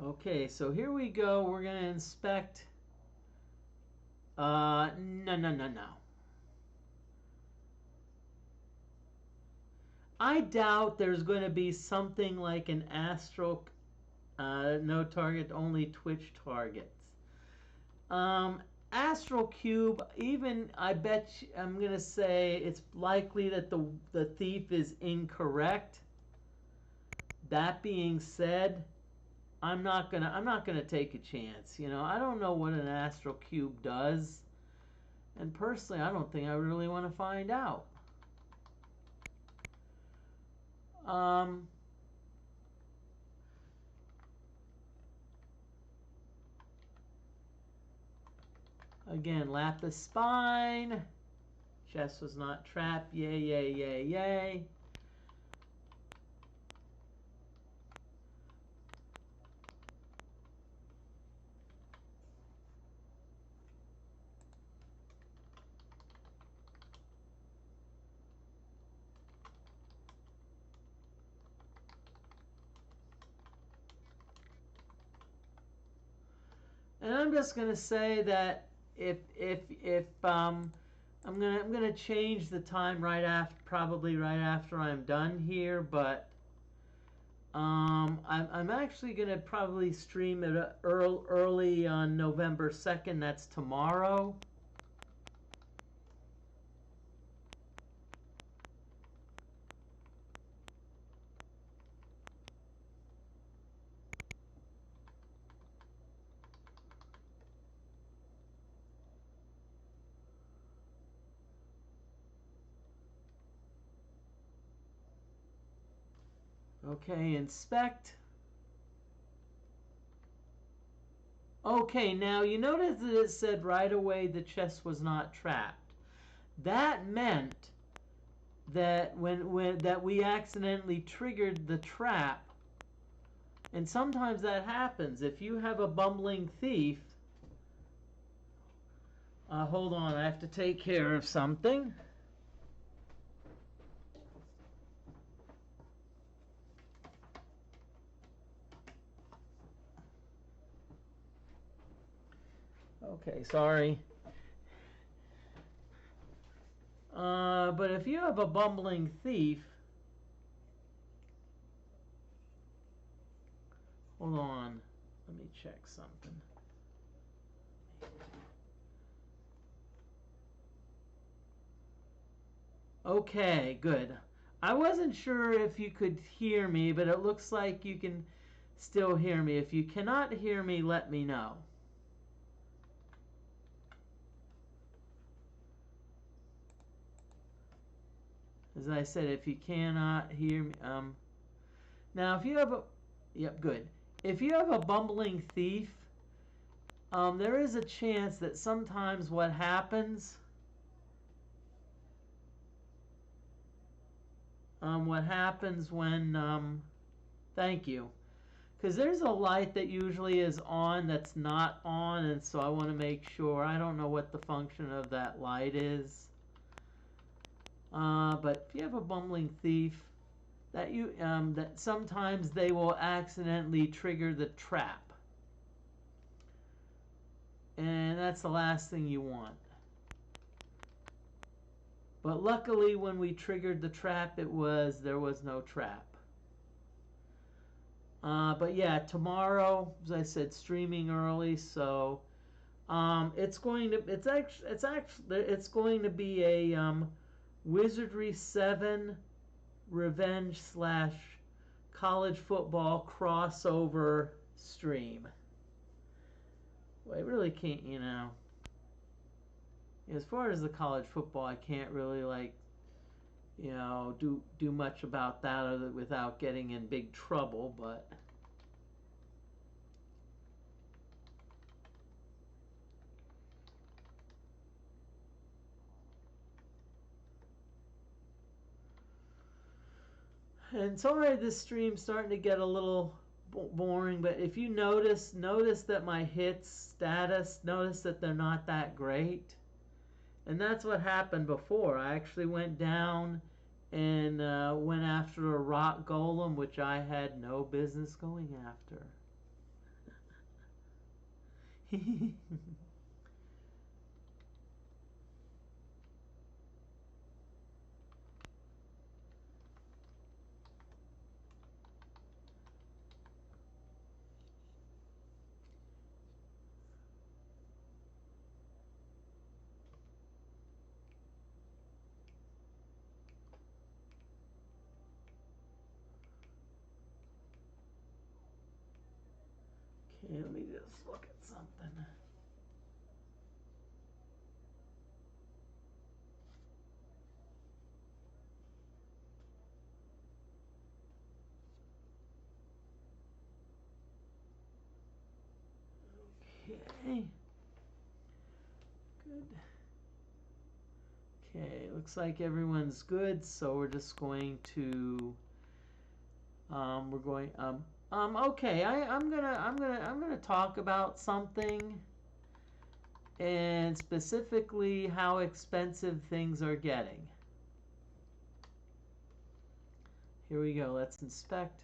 Okay, so here we go. We're going to inspect. No. I doubt there's going to be something like an astral, no target, only Twitch targets. Astral Cube, even I'm going to say it's likely that the thief is incorrect. That being said, I'm not gonna take a chance. You know, I don't know what an astral cube does, and personally, I don't think I really want to find out. Again, Lapis Spine. Chest was not trapped. Yay, yay, yay, yay. And I'm just gonna say that if I'm gonna change the time probably right after I'm done here, but I'm actually gonna probably stream it early on November 2nd. That's tomorrow. Okay, inspect. Okay, now you notice that it said right away the chest was not trapped. That meant that that we accidentally triggered the trap, and sometimes that happens. If you have a bumbling thief, hold on, I have to take care of something. Okay, sorry. But if you have a bumbling thief, hold on, let me check something. Okay, good. I wasn't sure if you could hear me, but it looks like you can still hear me. If you cannot hear me, let me know. As I said, if you cannot hear me, now if you have a, yep, good. If you have a bumbling thief, there is a chance that sometimes what happens what happens when, thank you. Because there's a light that usually is on that's not on, and so I want to make sure. I don't know what the function of that light is. But if you have a bumbling thief, that sometimes they will accidentally trigger the trap. And that's the last thing you want. But luckily when we triggered the trap, there was no trap. But yeah, tomorrow, as I said, streaming early, so it's going to be a Wizardry 7 Revenge / college football crossover stream. Well, I really can't, as far as the college football, I can't really do much about that without getting in big trouble, but and sorry this stream's starting to get a little boring, but if you notice that my hits status, notice that they're not that great. And that's what happened before. I actually went down and went after a rock golem, which I had no business going after. Okay, let me just look at something. Okay. Good. Okay, looks like everyone's good, so we're just going to okay, I'm gonna talk about something, and specifically how expensive things are getting. Here we go, let's inspect.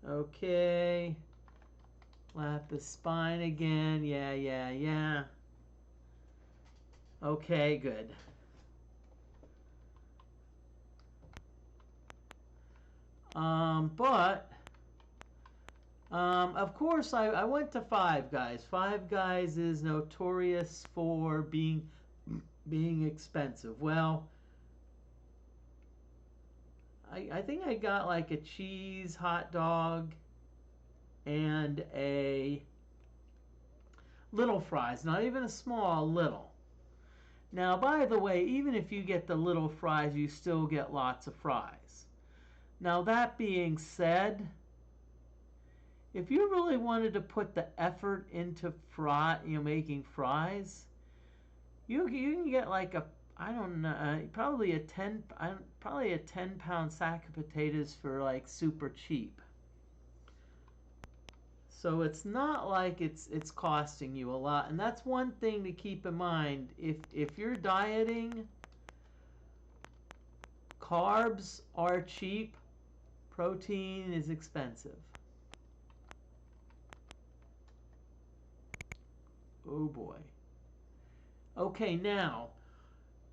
Okay, lapis spine again, yeah. Okay, good. Of course, I went to Five Guys. Five Guys is notorious for being expensive. Well, I think I got like a cheese hot dog and a little fries. Not even a small, little. Now, by the way, even if you get the little fries, you still get lots of fries. Now, that being said, if you really wanted to put the effort into making fries, you can get like probably a 10-pound sack of potatoes for like super cheap. So it's not like it's costing you a lot, and that's one thing to keep in mind. If you're dieting, carbs are cheap, protein is expensive. Oh boy. Okay, now,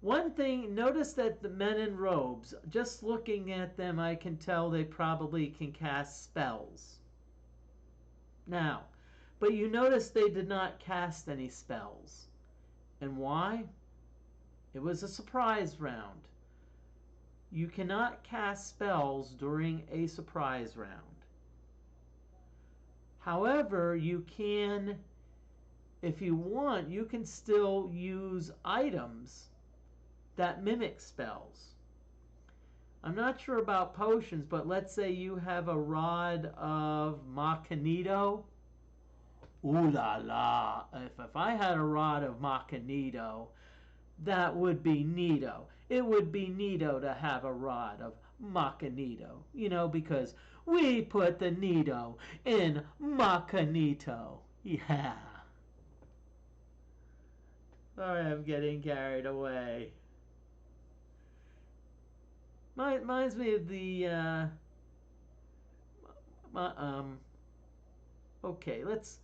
one thing, notice that the men in robes, just looking at them, I can tell they probably can cast spells. Now, but you notice they did not cast any spells. And why? It was a surprise round. You cannot cast spells during a surprise round. However, you can, if you want, you can still use items that mimic spells. I'm not sure about potions, but let's say you have a rod of Machinito. Ooh la la. If I had a rod of Machinito, That would be neato. It would be neato to have a rod of Macanito, you know, because we put the Nito in Macanito. Yeah. Sorry, I'm getting carried away. Reminds me of the okay, let's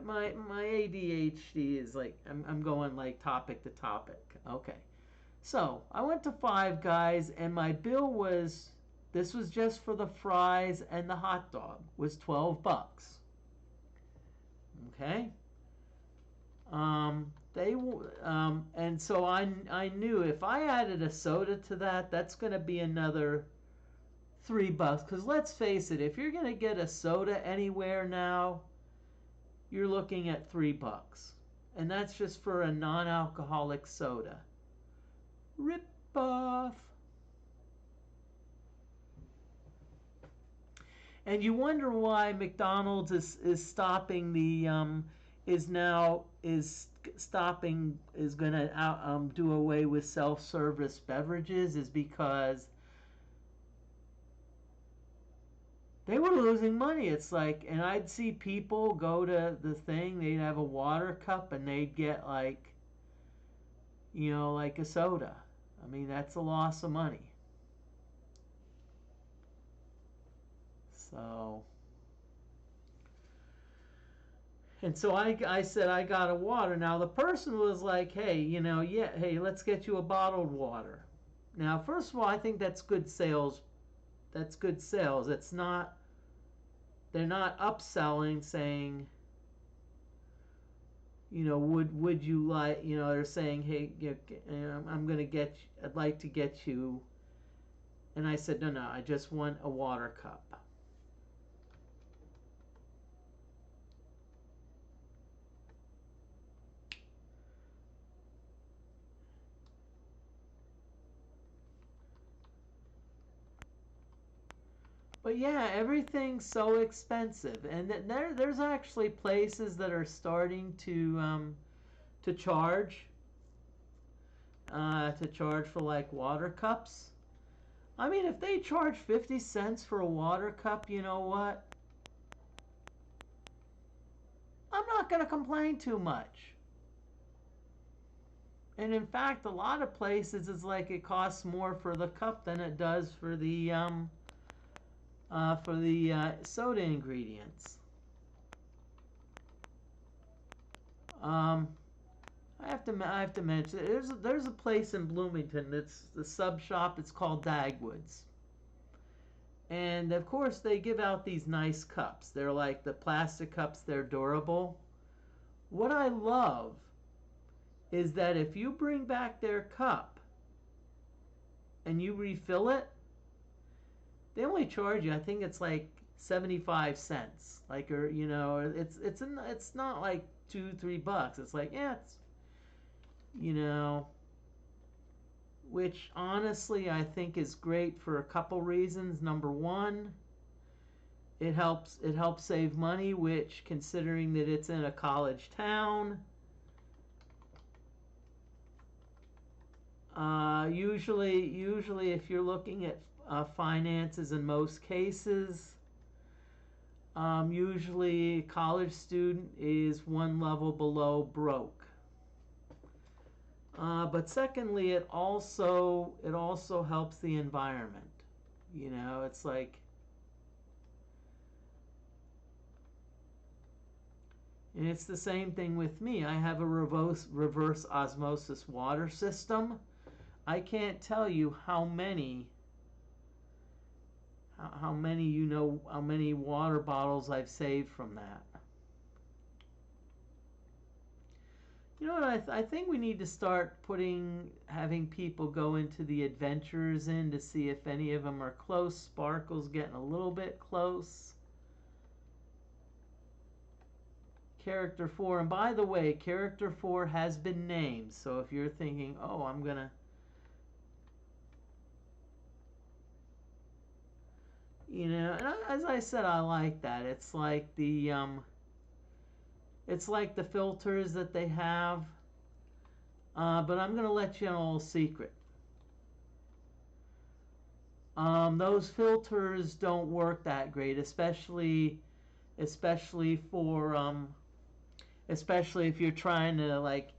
my ADHD is like I'm going like topic to topic. Okay. So, I went to Five Guys and my bill was this was just for the fries and the hot dog was 12 bucks. Okay? And so I knew if I added a soda to that, that's going to be another $3. Because let's face it, if you're going to get a soda anywhere now, you're looking at $3, and that's just for a non-alcoholic soda. Rip off. And you wonder why McDonald's is stopping the is going to do away with self-service beverages is because they were losing money. It's like, and I'd see people go to the thing, they'd have a water cup and they'd get like, you know, like a soda. I mean, that's a loss of money. So, and so I said I got a water. Now the person was like, hey, you know, yeah, hey, let's get you a bottled water. Now, first of all, I think that's good sales. That's good sales. It's not, they're not upselling saying, you know, would you like, you know, they're saying, hey, I'm going to get, I'd like to get you. And I said, no, I just want a water cup. But yeah, everything's so expensive, and there's actually places that are starting to charge for like water cups. I mean, if they charge 50 cents for a water cup, you know what? I'm not going to complain too much. And in fact, a lot of places it's like it costs more for the cup than it does for the soda ingredients. I have to mention there's a place in Bloomington that's the sub shop. It's called Dagwood's, and of course they give out these nice cups. They're like the plastic cups. They're durable. What I love is that if you bring back their cup and you refill it, they only charge you, I think it's like 75 cents. Like, or you know, it's not like $2-3. It's like, yeah, it's, you know, which honestly I think is great for a couple reasons. Number one, it helps save money, which considering that it's in a college town, usually if you're looking at finances in most cases, usually a college student is one level below broke. But secondly, it also helps the environment. You know, it's like, and it's the same thing with me. I have a reverse osmosis water system. I can't tell you how many water bottles I've saved from that. You know what? I think we need to start having people go into the adventures in to see if any of them are close. Sparkle's getting a little bit close. Character 4, and by the way, Character 4 has been named. So if you're thinking, oh, I'm gonna, you know, and as I said, I like that. It's like the filters that they have. But I'm going to let you know a little secret. Those filters don't work that great, especially for especially if you're trying to, like,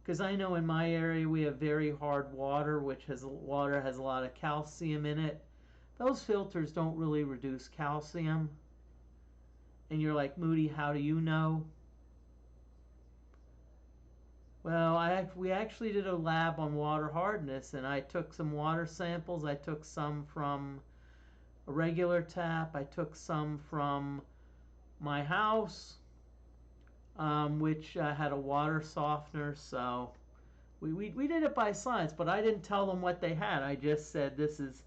because I know in my area we have very hard water, which has a lot of calcium in it. Those filters don't really reduce calcium. And you're like, Moody, how do you know? Well, we actually did a lab on water hardness, and I took some water samples. I took some from a regular tap. I took some from my house, which had a water softener. So we did it by science, but I didn't tell them what they had. I just said this is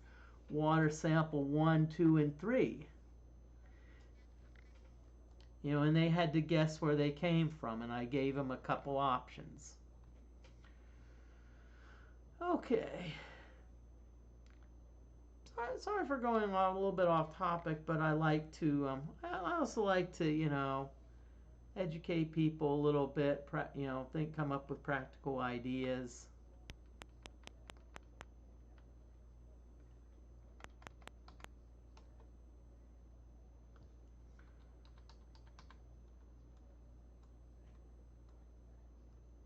water sample 1, 2, and 3. You know, and they had to guess where they came from, and I gave them a couple options. Okay. Sorry for going a little bit off topic, but I like to, I also like to, you know, educate people a little bit, you know, come up with practical ideas.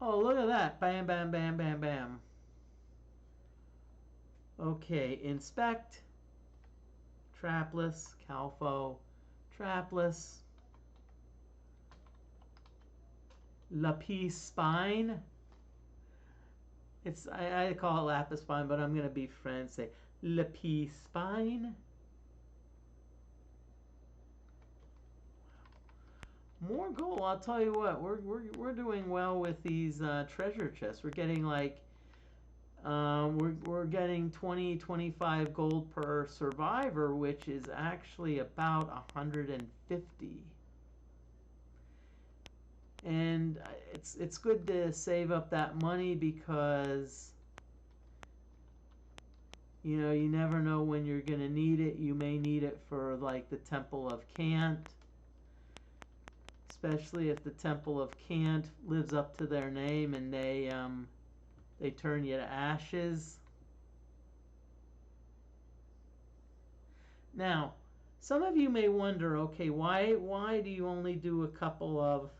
Oh, look at that. Bam, bam, bam, bam, bam. Okay, inspect, trapless, Calfo, trapless, lapis spine. I call it lapis spine, but I'm going to be French, say lapis spine. More gold. I'll tell you what, we're doing well with these treasure chests. We're getting like we're getting 20-25 gold per survivor, which is actually about 150. And it's good to save up that money because you know you never know when you're gonna need it. You may need it for like the Temple of Cant. Especially if the Temple of Cant lives up to their name and they turn you to ashes. Now, some of you may wonder, okay, why do you only do a couple of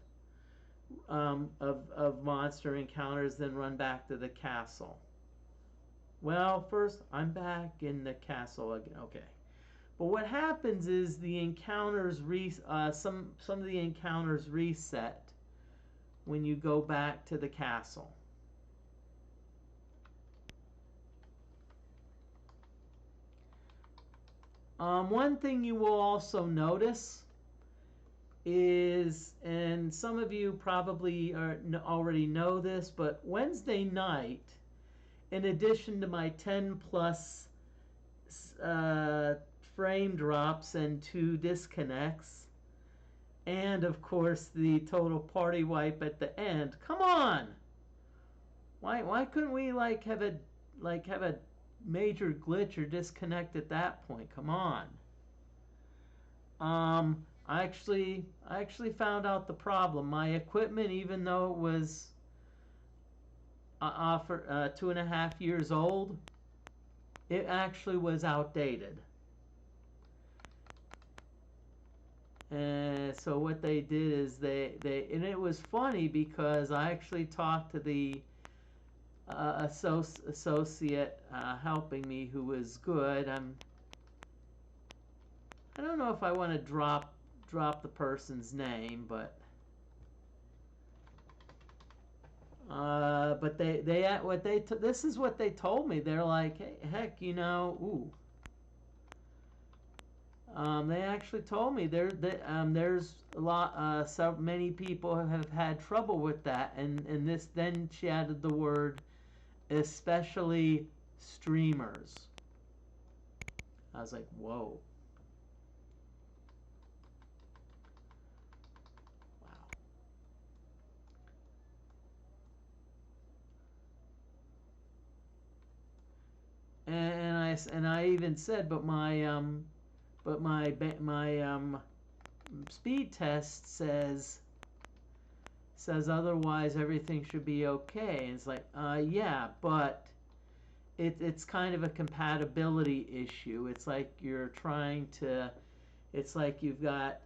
monster encounters, then run back to the castle? Well, first, I'm back in the castle again. Okay. But what happens is the encounters some of the encounters reset when you go back to the castle. One thing you will also notice is, and some of you probably already know this, but Wednesday night, in addition to my 10 plus frame drops and 2 disconnects, and of course the total party wipe at the end. Come on, why couldn't we have a major glitch or disconnect at that point? Come on. I actually found out the problem. My equipment, even though it was 2.5 years old, it actually was outdated. And so what they did is and it was funny because I actually talked to the associate helping me, who was good. I don't know if I want to drop the person's name, but this is what they told me. They're like, hey, heck, you know, ooh. They actually told me there's a lot, so many people have had trouble with that, and this. Then she added the word, especially streamers. I was like, whoa. Wow. And I even said, but my speed test says otherwise everything should be okay. And it's like, yeah, but it's kind of a compatibility issue. It's like you're trying to, it's like you've got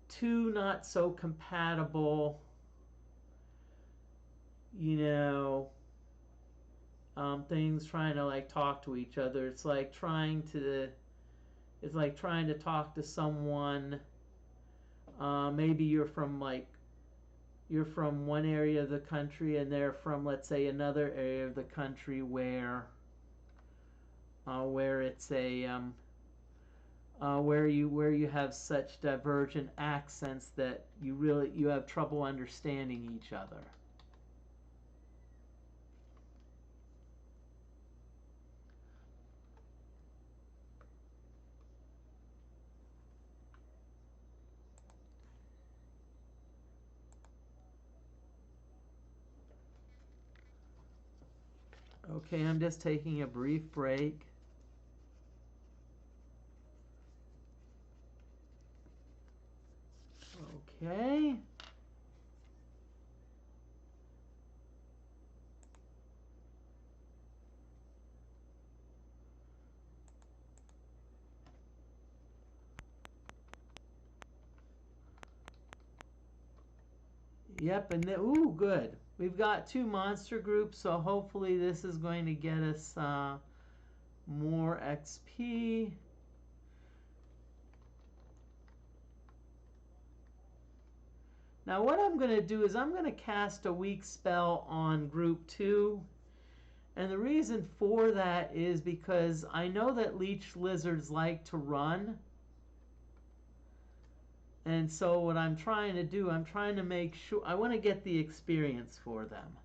two not so compatible, things trying to like talk to each other. It's like trying to talk to someone. Maybe you're from one area of the country and they're from, let's say, another area of the country where it's a where you have such divergent accents that you have trouble understanding each other. Okay, I'm just taking a brief break. Okay. Yep, and ooh, good. We've got 2 monster groups, so hopefully this is going to get us more XP. Now what I'm going to do is I'm going to cast a weak spell on group 2. And the reason for that is because I know that leech lizards like to run. And so what I'm trying to do, I'm trying to make sure, I want to get the experience for them.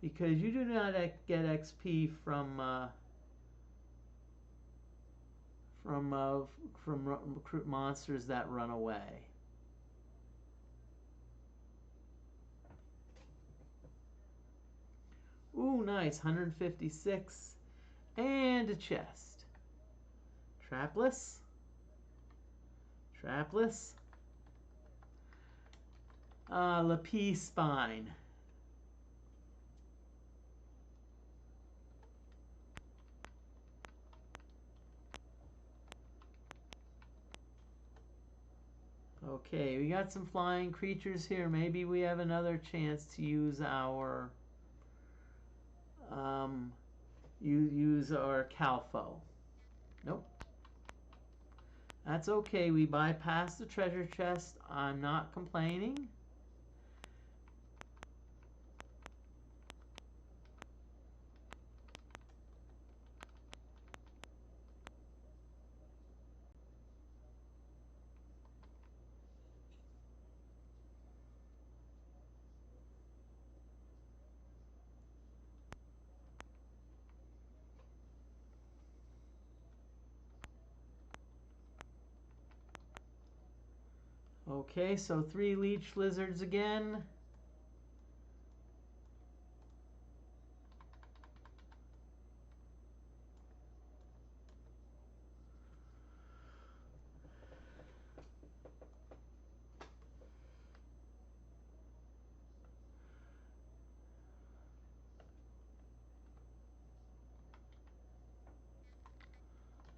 Because you do not get XP from monsters that run away. Ooh, nice, 156. And a chest. Trapless. Trapless. Lapis spine. Okay, we got some flying creatures here. Maybe we have another chance to use our Calfo. Nope. That's okay. We bypassed the treasure chest. I'm not complaining. Okay, so 3 leech lizards again.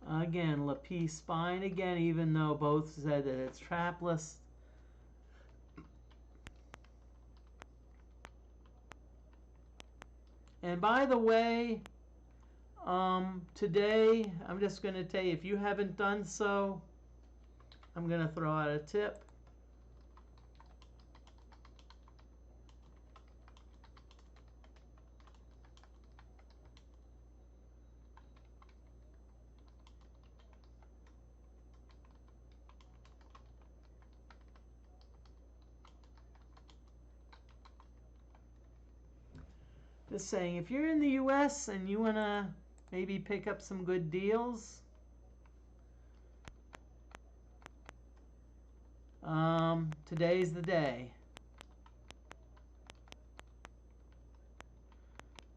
Again, Lapis spine again, even though both said that it's trapless. And by the way, today, I'm just going to tell you, if you haven't done so, I'm going to throw out a tip. Just saying, if you're in the US and you want to maybe pick up some good deals, today's the day.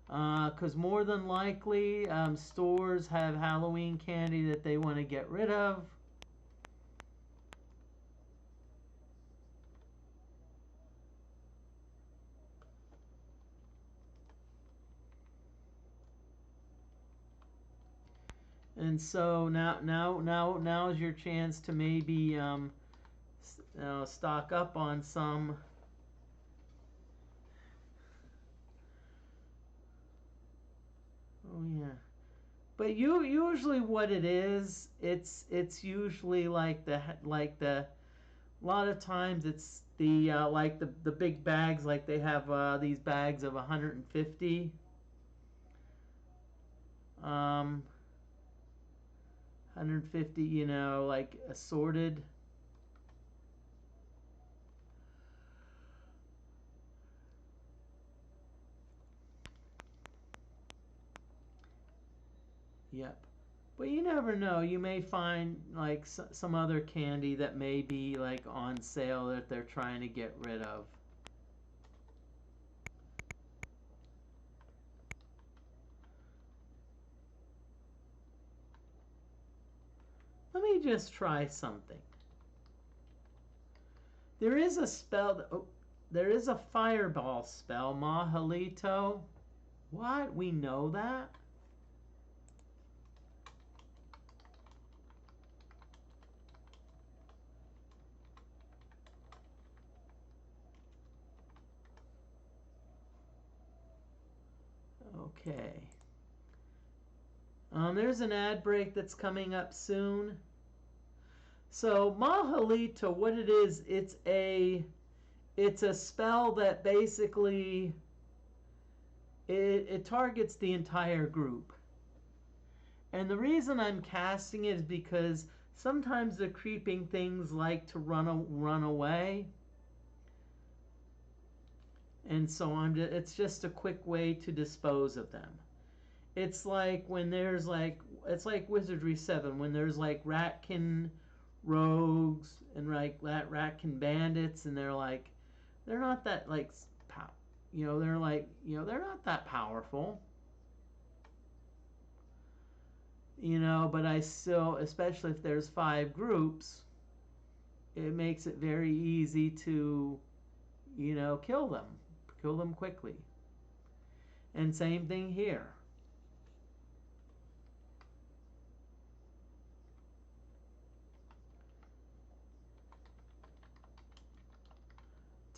Because more than likely, stores have Halloween candy that they want to get rid of. And so now is your chance to maybe stock up on some. Oh yeah. But usually what it is, it's usually like the a lot of times it's the like the big bags, like they have these bags of 150 um 150, like assorted. Yep. But you never know. You may find like some other candy that may be like on sale that they're trying to get rid of. Let me just try something. There is a spell. Oh, there is a fireball spell, Mahalito. What? We know that? Okay. There's an ad break that's coming up soon. So Mahalito, what it is, it's a spell that basically it targets the entire group. And the reason I'm casting it is because sometimes the creeping things like to run away. And so it's just a quick way to dispose of them. It's like when there's it's like Wizardry 7 when there's like Ratkin rogues and like Ratkin bandits, and they're not that like they're not that powerful. But I still, especially if there's 5 groups, it makes it very easy to kill them quickly. And same thing here.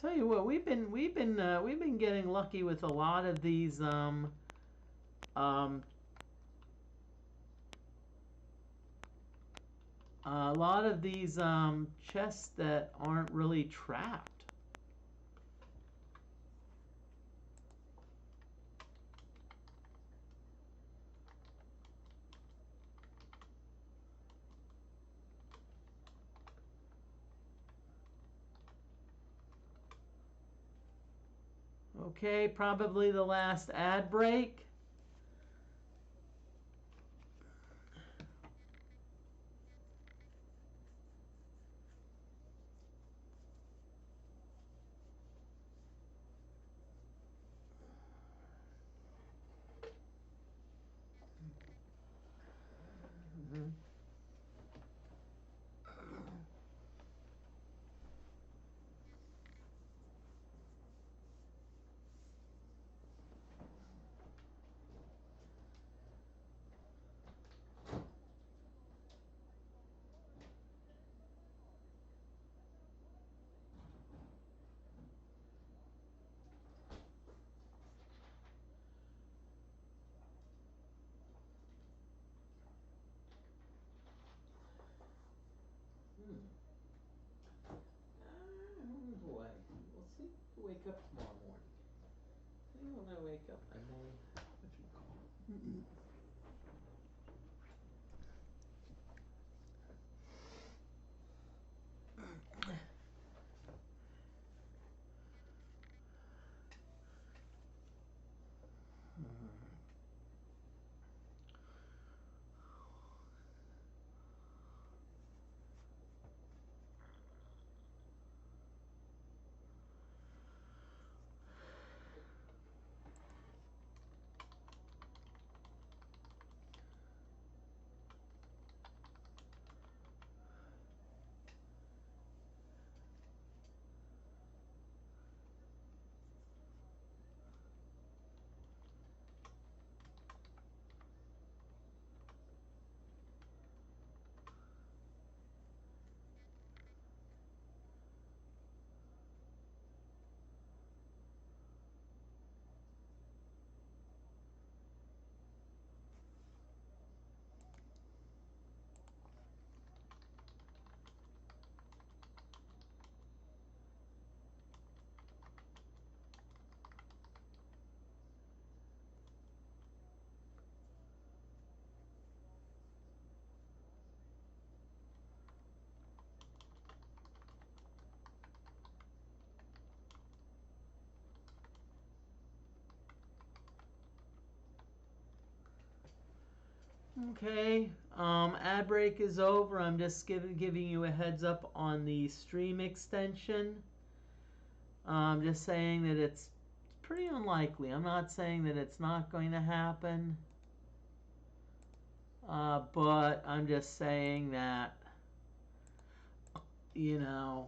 Tell you what, we've been getting lucky with a lot of these um, a lot of these chests that aren't really trapped. Okay, probably the last ad break. Mhm. Boy, we'll see. We'll wake up tomorrow morning. Maybe when I wake up, I may. What you call it? Okay, ad break is over. I'm just giving you a heads up on the stream extension. I'm just saying that it's pretty unlikely. I'm not saying that it's not going to happen, but I'm just saying that, you know,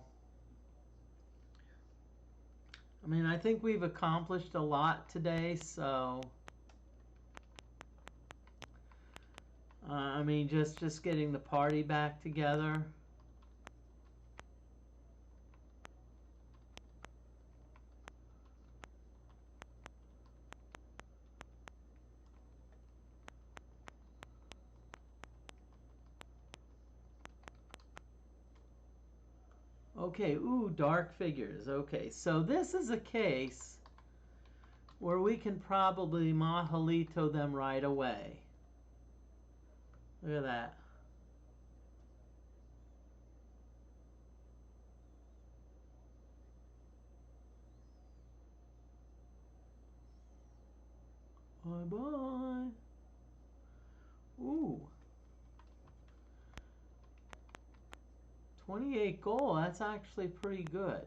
I mean, I think we've accomplished a lot today, so I mean, just getting the party back together. Okay, ooh, dark figures. Okay, so this is a case where we can probably Mahalito them right away. Look at that. Bye-bye. Ooh. 28 gold, that's actually pretty good.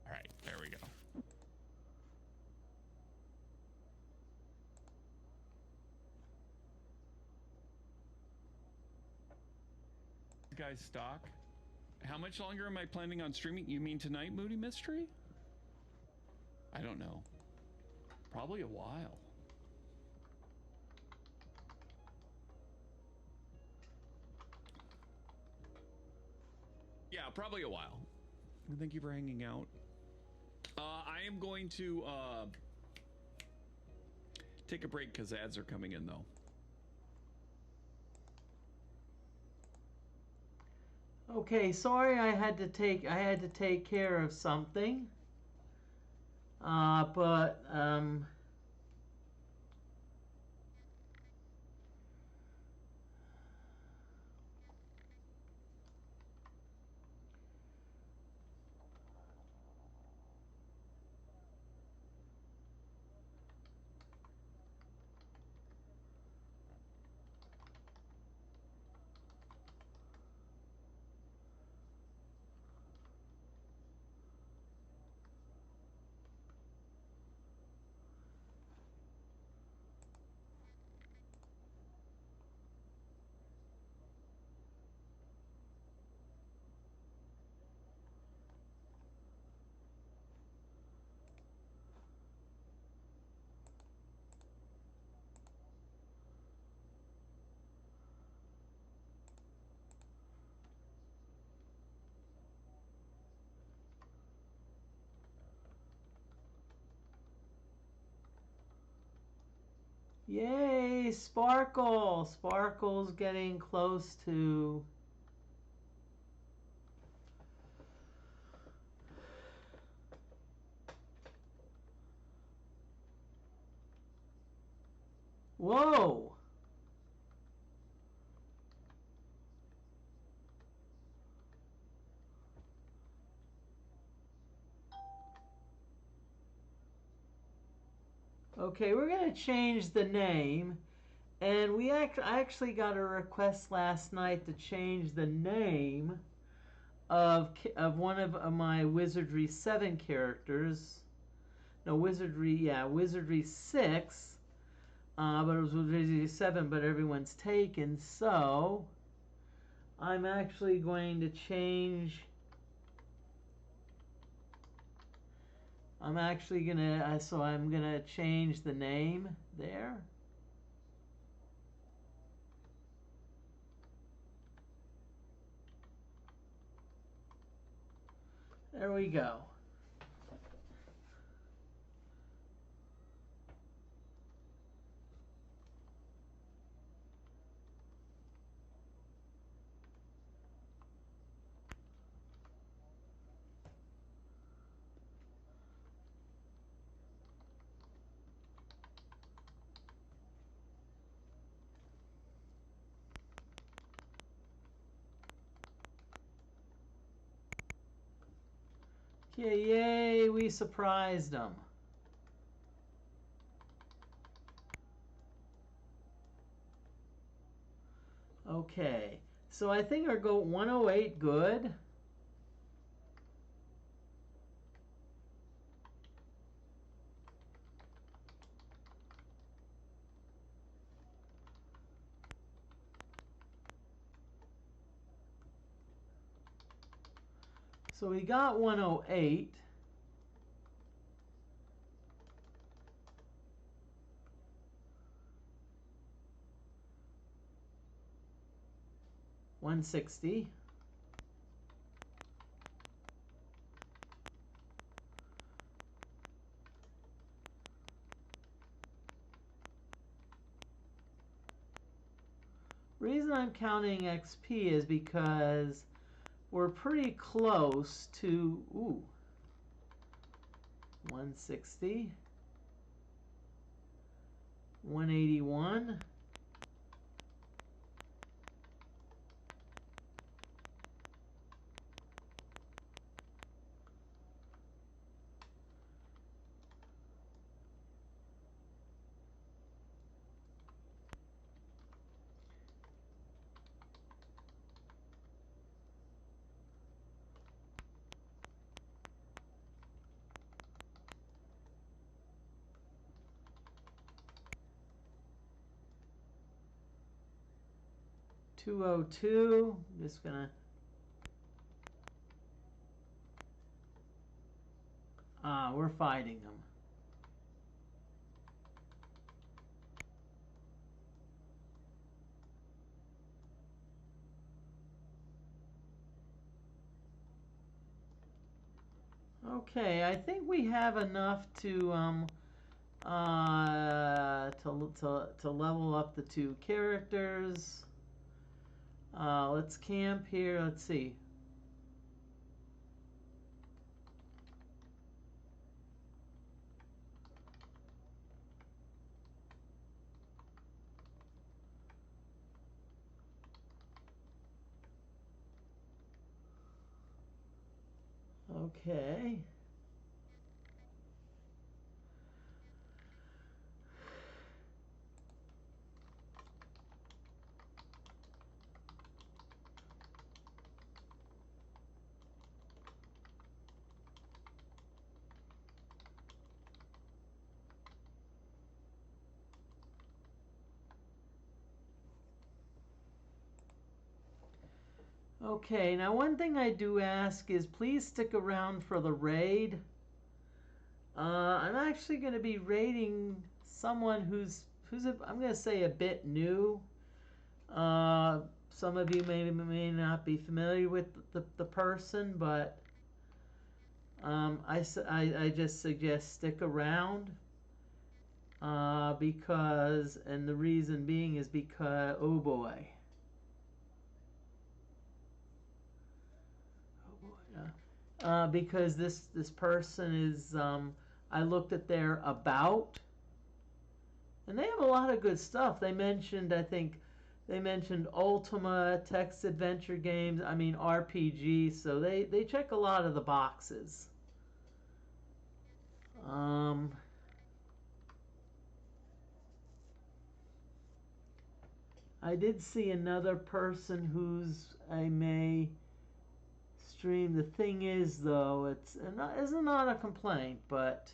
All right, there we go. Guys, stock. How much longer am I planning on streaming? You mean tonight, Moody Mystery? I don't know. Probably a while. Yeah, probably a while. Thank you for hanging out. I am going to take a break because ads are coming in, though. Okay, sorry I had to take care of something. But yay, Sparkle! Sparkle's getting close to... Whoa! Okay, we're going to change the name. And I actually got a request last night to change the name of one of my Wizardry 7 characters. No, Wizardry 6. But it was Wizardry 7, but everyone's taken. So, I'm actually going to change I'm actually gonna, so I'm gonna change the name there. There we go. Okay, yay, we surprised them. Okay, so I think our goat 108, good. So we got 108. $160. Reason I'm counting XP is because we're pretty close to 160, 181. $202. Just gonna we're fighting them. Okay, I think we have enough to level up the two characters. Let's camp here. Let's see. Okay. Okay, now one thing I do ask is please stick around for the raid. I'm actually going to be raiding someone who's I'm going to say a bit new. Some of you may not be familiar with the person, but I just suggest stick around because, and the reason being is because, oh boy. Because this person is, I looked at their about, and they have a lot of good stuff. They mentioned, I think, they mentioned Ultima, text adventure games, I mean RPG, so they check a lot of the boxes. I did see another person who's I may stream. The thing is, though, it's not a complaint, but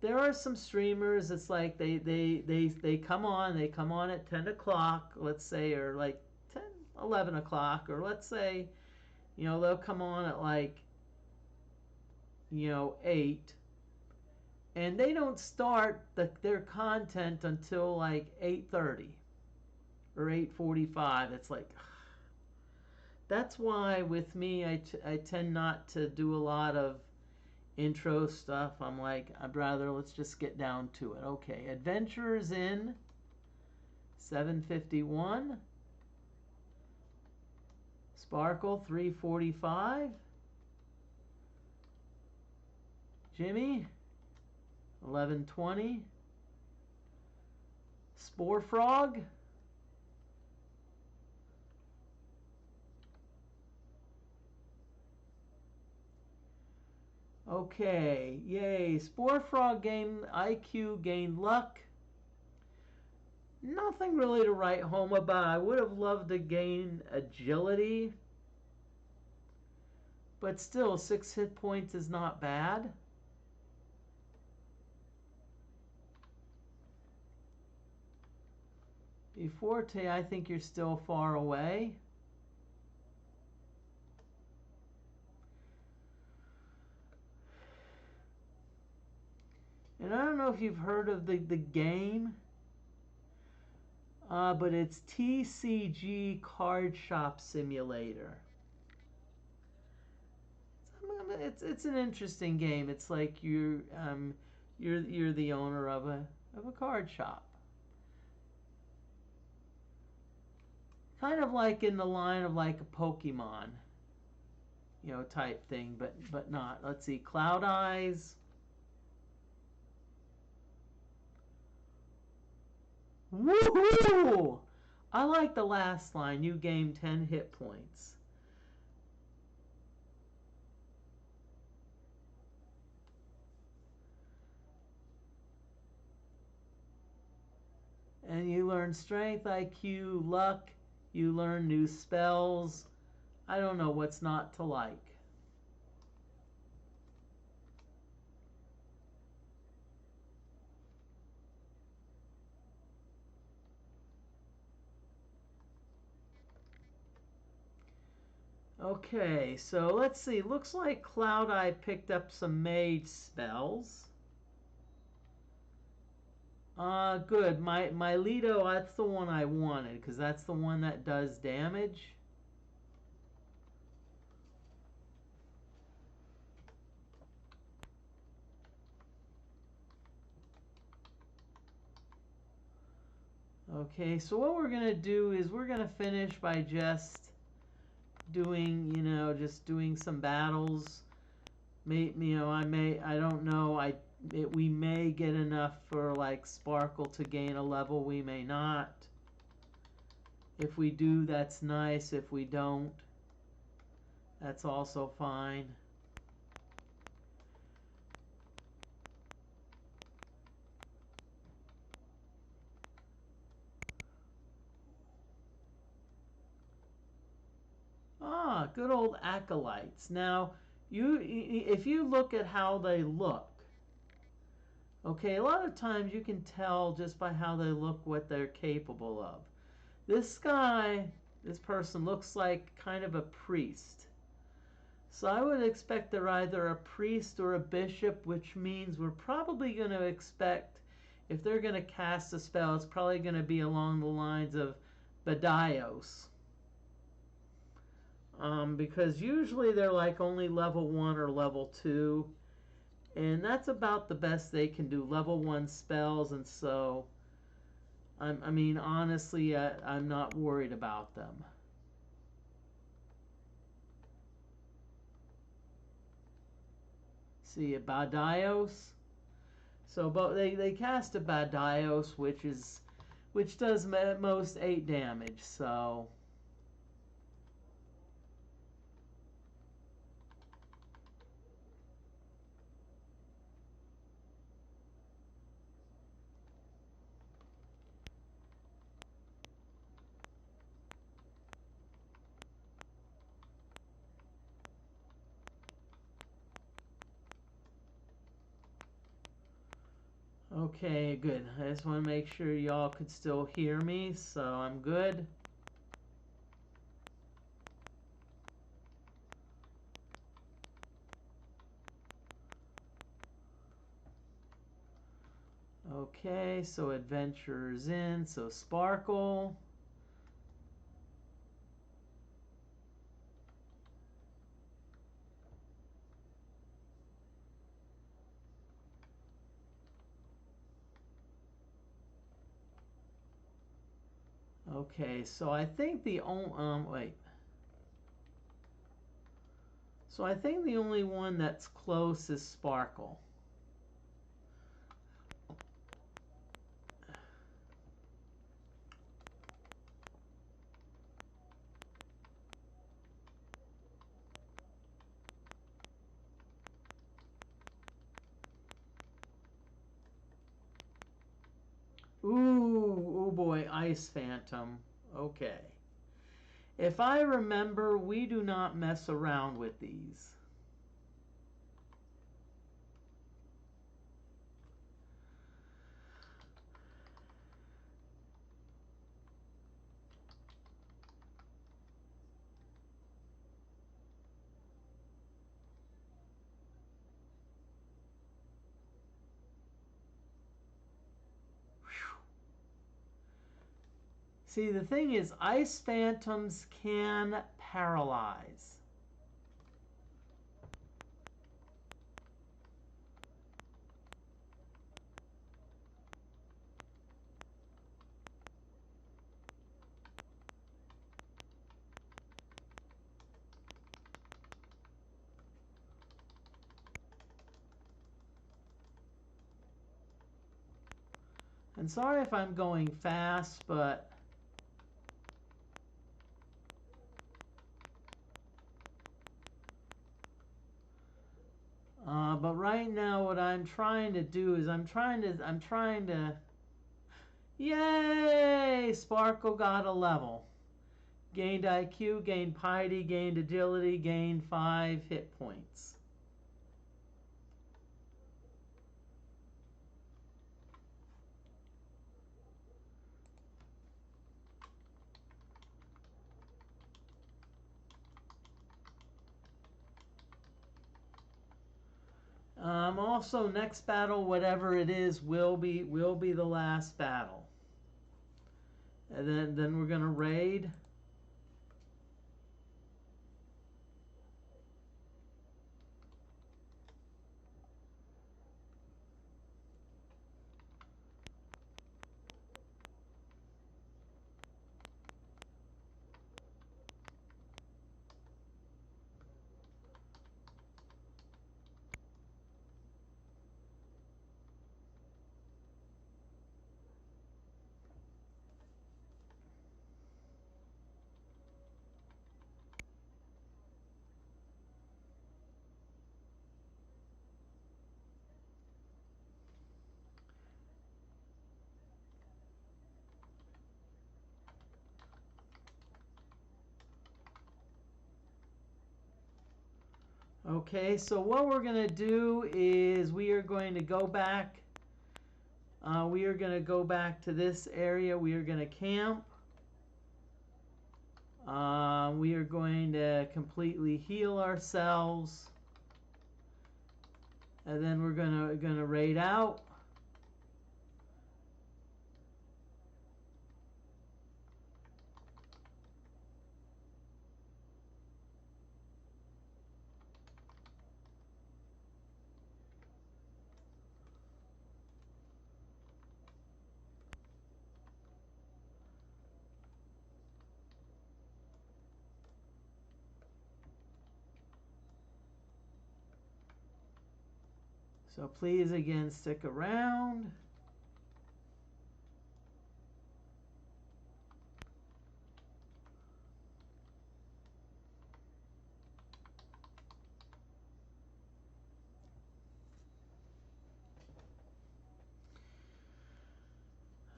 there are some streamers. It's like they come on. They come on at 10 o'clock, let's say, or like 10, 11 o'clock, or let's say, they'll come on at like 8, and they don't start their content until like 8:30 or 8:45. It's like, that's why with me I tend not to do a lot of intro stuff. I'm like, I'd rather let's just get down to it. Okay, Adventurers in 751. Sparkle 345. Jimmy 1120. Spore Frog. Okay, yay. Spore Frog gained IQ, gained luck. Nothing really to write home about. I would have loved to gain agility. But still, 6 hit points is not bad. Forte, I think you're still far away. And I don't know if you've heard of the game, but it's TCG Card Shop Simulator. It's an interesting game. It's like you're the owner of a card shop. Kind of like in the line of like a Pokemon, you know, type thing, but not. Let's see, Cloudeyes. Woohoo! I like the last line. You gain 10 hit points. And you learn strength, IQ, luck. You learn new spells. I don't know what's not to like. Okay, so let's see. Looks like Cloudeye picked up some mage spells. Good. My Lido, that's the one I wanted, because that's the one that does damage. Okay, so what we're going to do is we're going to finish by just doing, you know, just doing some battles. You know, I don't know, we may get enough for like Sparkle to gain a level, we may not. If we do, that's nice. If we don't, that's also fine. Ah, good old acolytes. Now, if you look at how they look, okay, a lot of times you can tell just by how they look what they're capable of. This guy, this person looks like kind of a priest. So I would expect they're either a priest or a bishop, which means we're probably going to expect, if they're going to cast a spell, it's probably going to be along the lines of Cloudeyes. Because usually they're like only level 1 or level 2. And that's about the best they can do, level 1 spells. And so, I mean, honestly, I'm not worried about them. See, a Cloudeyes. So they cast a Cloudeyes, which does at most 8 damage. So okay, good. I just want to make sure y'all could still hear me, so I'm good. Okay, so adventurers in, so sparkle. Okay, so I think the only wait. So I think the only one that's close is sparkle. Ooh, oh boy, Ice Phantom. Okay. If I remember, we do not mess around with these. See, the thing is, Ice Phantoms can paralyze. And sorry if I'm going fast, but right now what I'm trying to do is I'm trying to yay! Sparkle got a level. Gained IQ, gained piety, gained agility, gained 5 hit points. Also, next battle, whatever it is, will be the last battle. And then we're gonna raid. Okay, so what we're going to do is we are going to go back. We are going to go back to this area. We are going to camp. We are going to completely heal ourselves. And then we're going to raid out. So please, again, stick around.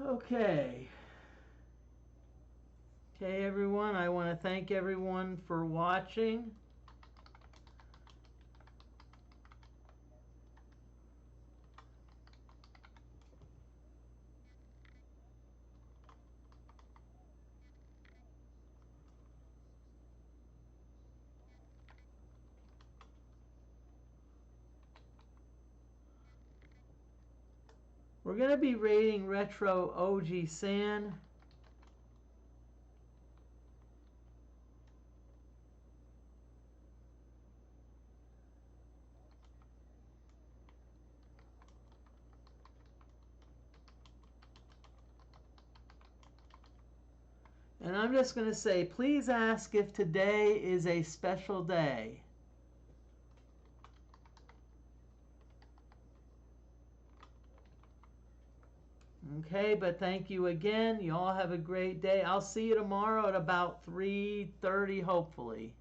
Okay. Okay, everyone, I want to thank everyone for watching. We're going to be rating Retro OG San. And I'm just going to say, please ask if today is a special day. Okay, but thank you again. You all have a great day. I'll see you tomorrow at about 3:30, hopefully.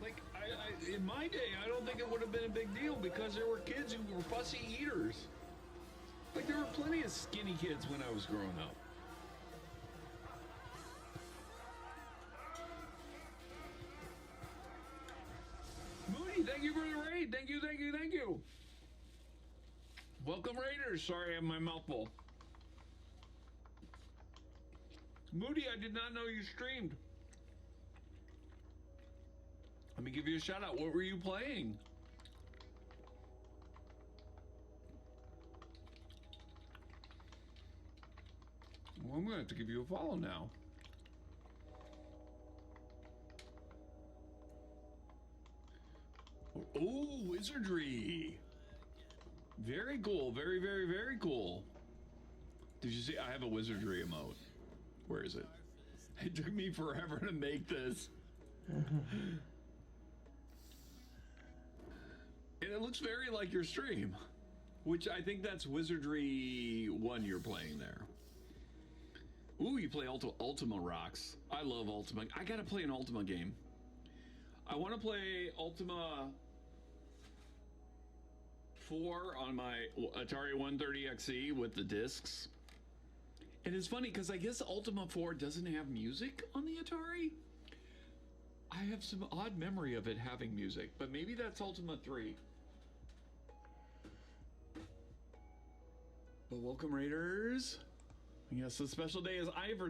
Like, in my day, I don't think it would have been a big deal because there were kids who were fussy eaters. Like, there were plenty of skinny kids when I was growing up. Moody, thank you for the raid. Thank you, thank you, thank you. Welcome, Raiders. Sorry, I have my mouth full. Moody, I did not know you streamed. Let me give you a shout out. What were you playing? Well, I'm going to have to give you a follow now. Oh, Wizardry. Very cool. Very, very, very cool. Did you see? I have a Wizardry emote. Where is it? It took me forever to make this. And it looks very like your stream, which I think that's Wizardry 1 you're playing there. Ooh, you play Ultima rocks. I love Ultima. I gotta play an Ultima game. I want to play Ultima 4 on my Atari 130XE with the discs. And it's funny because I guess Ultima 4 doesn't have music on the Atari. I have some odd memory of it having music, but maybe that's Ultima 3. But welcome, Raiders. Yes, the special day is Ivor.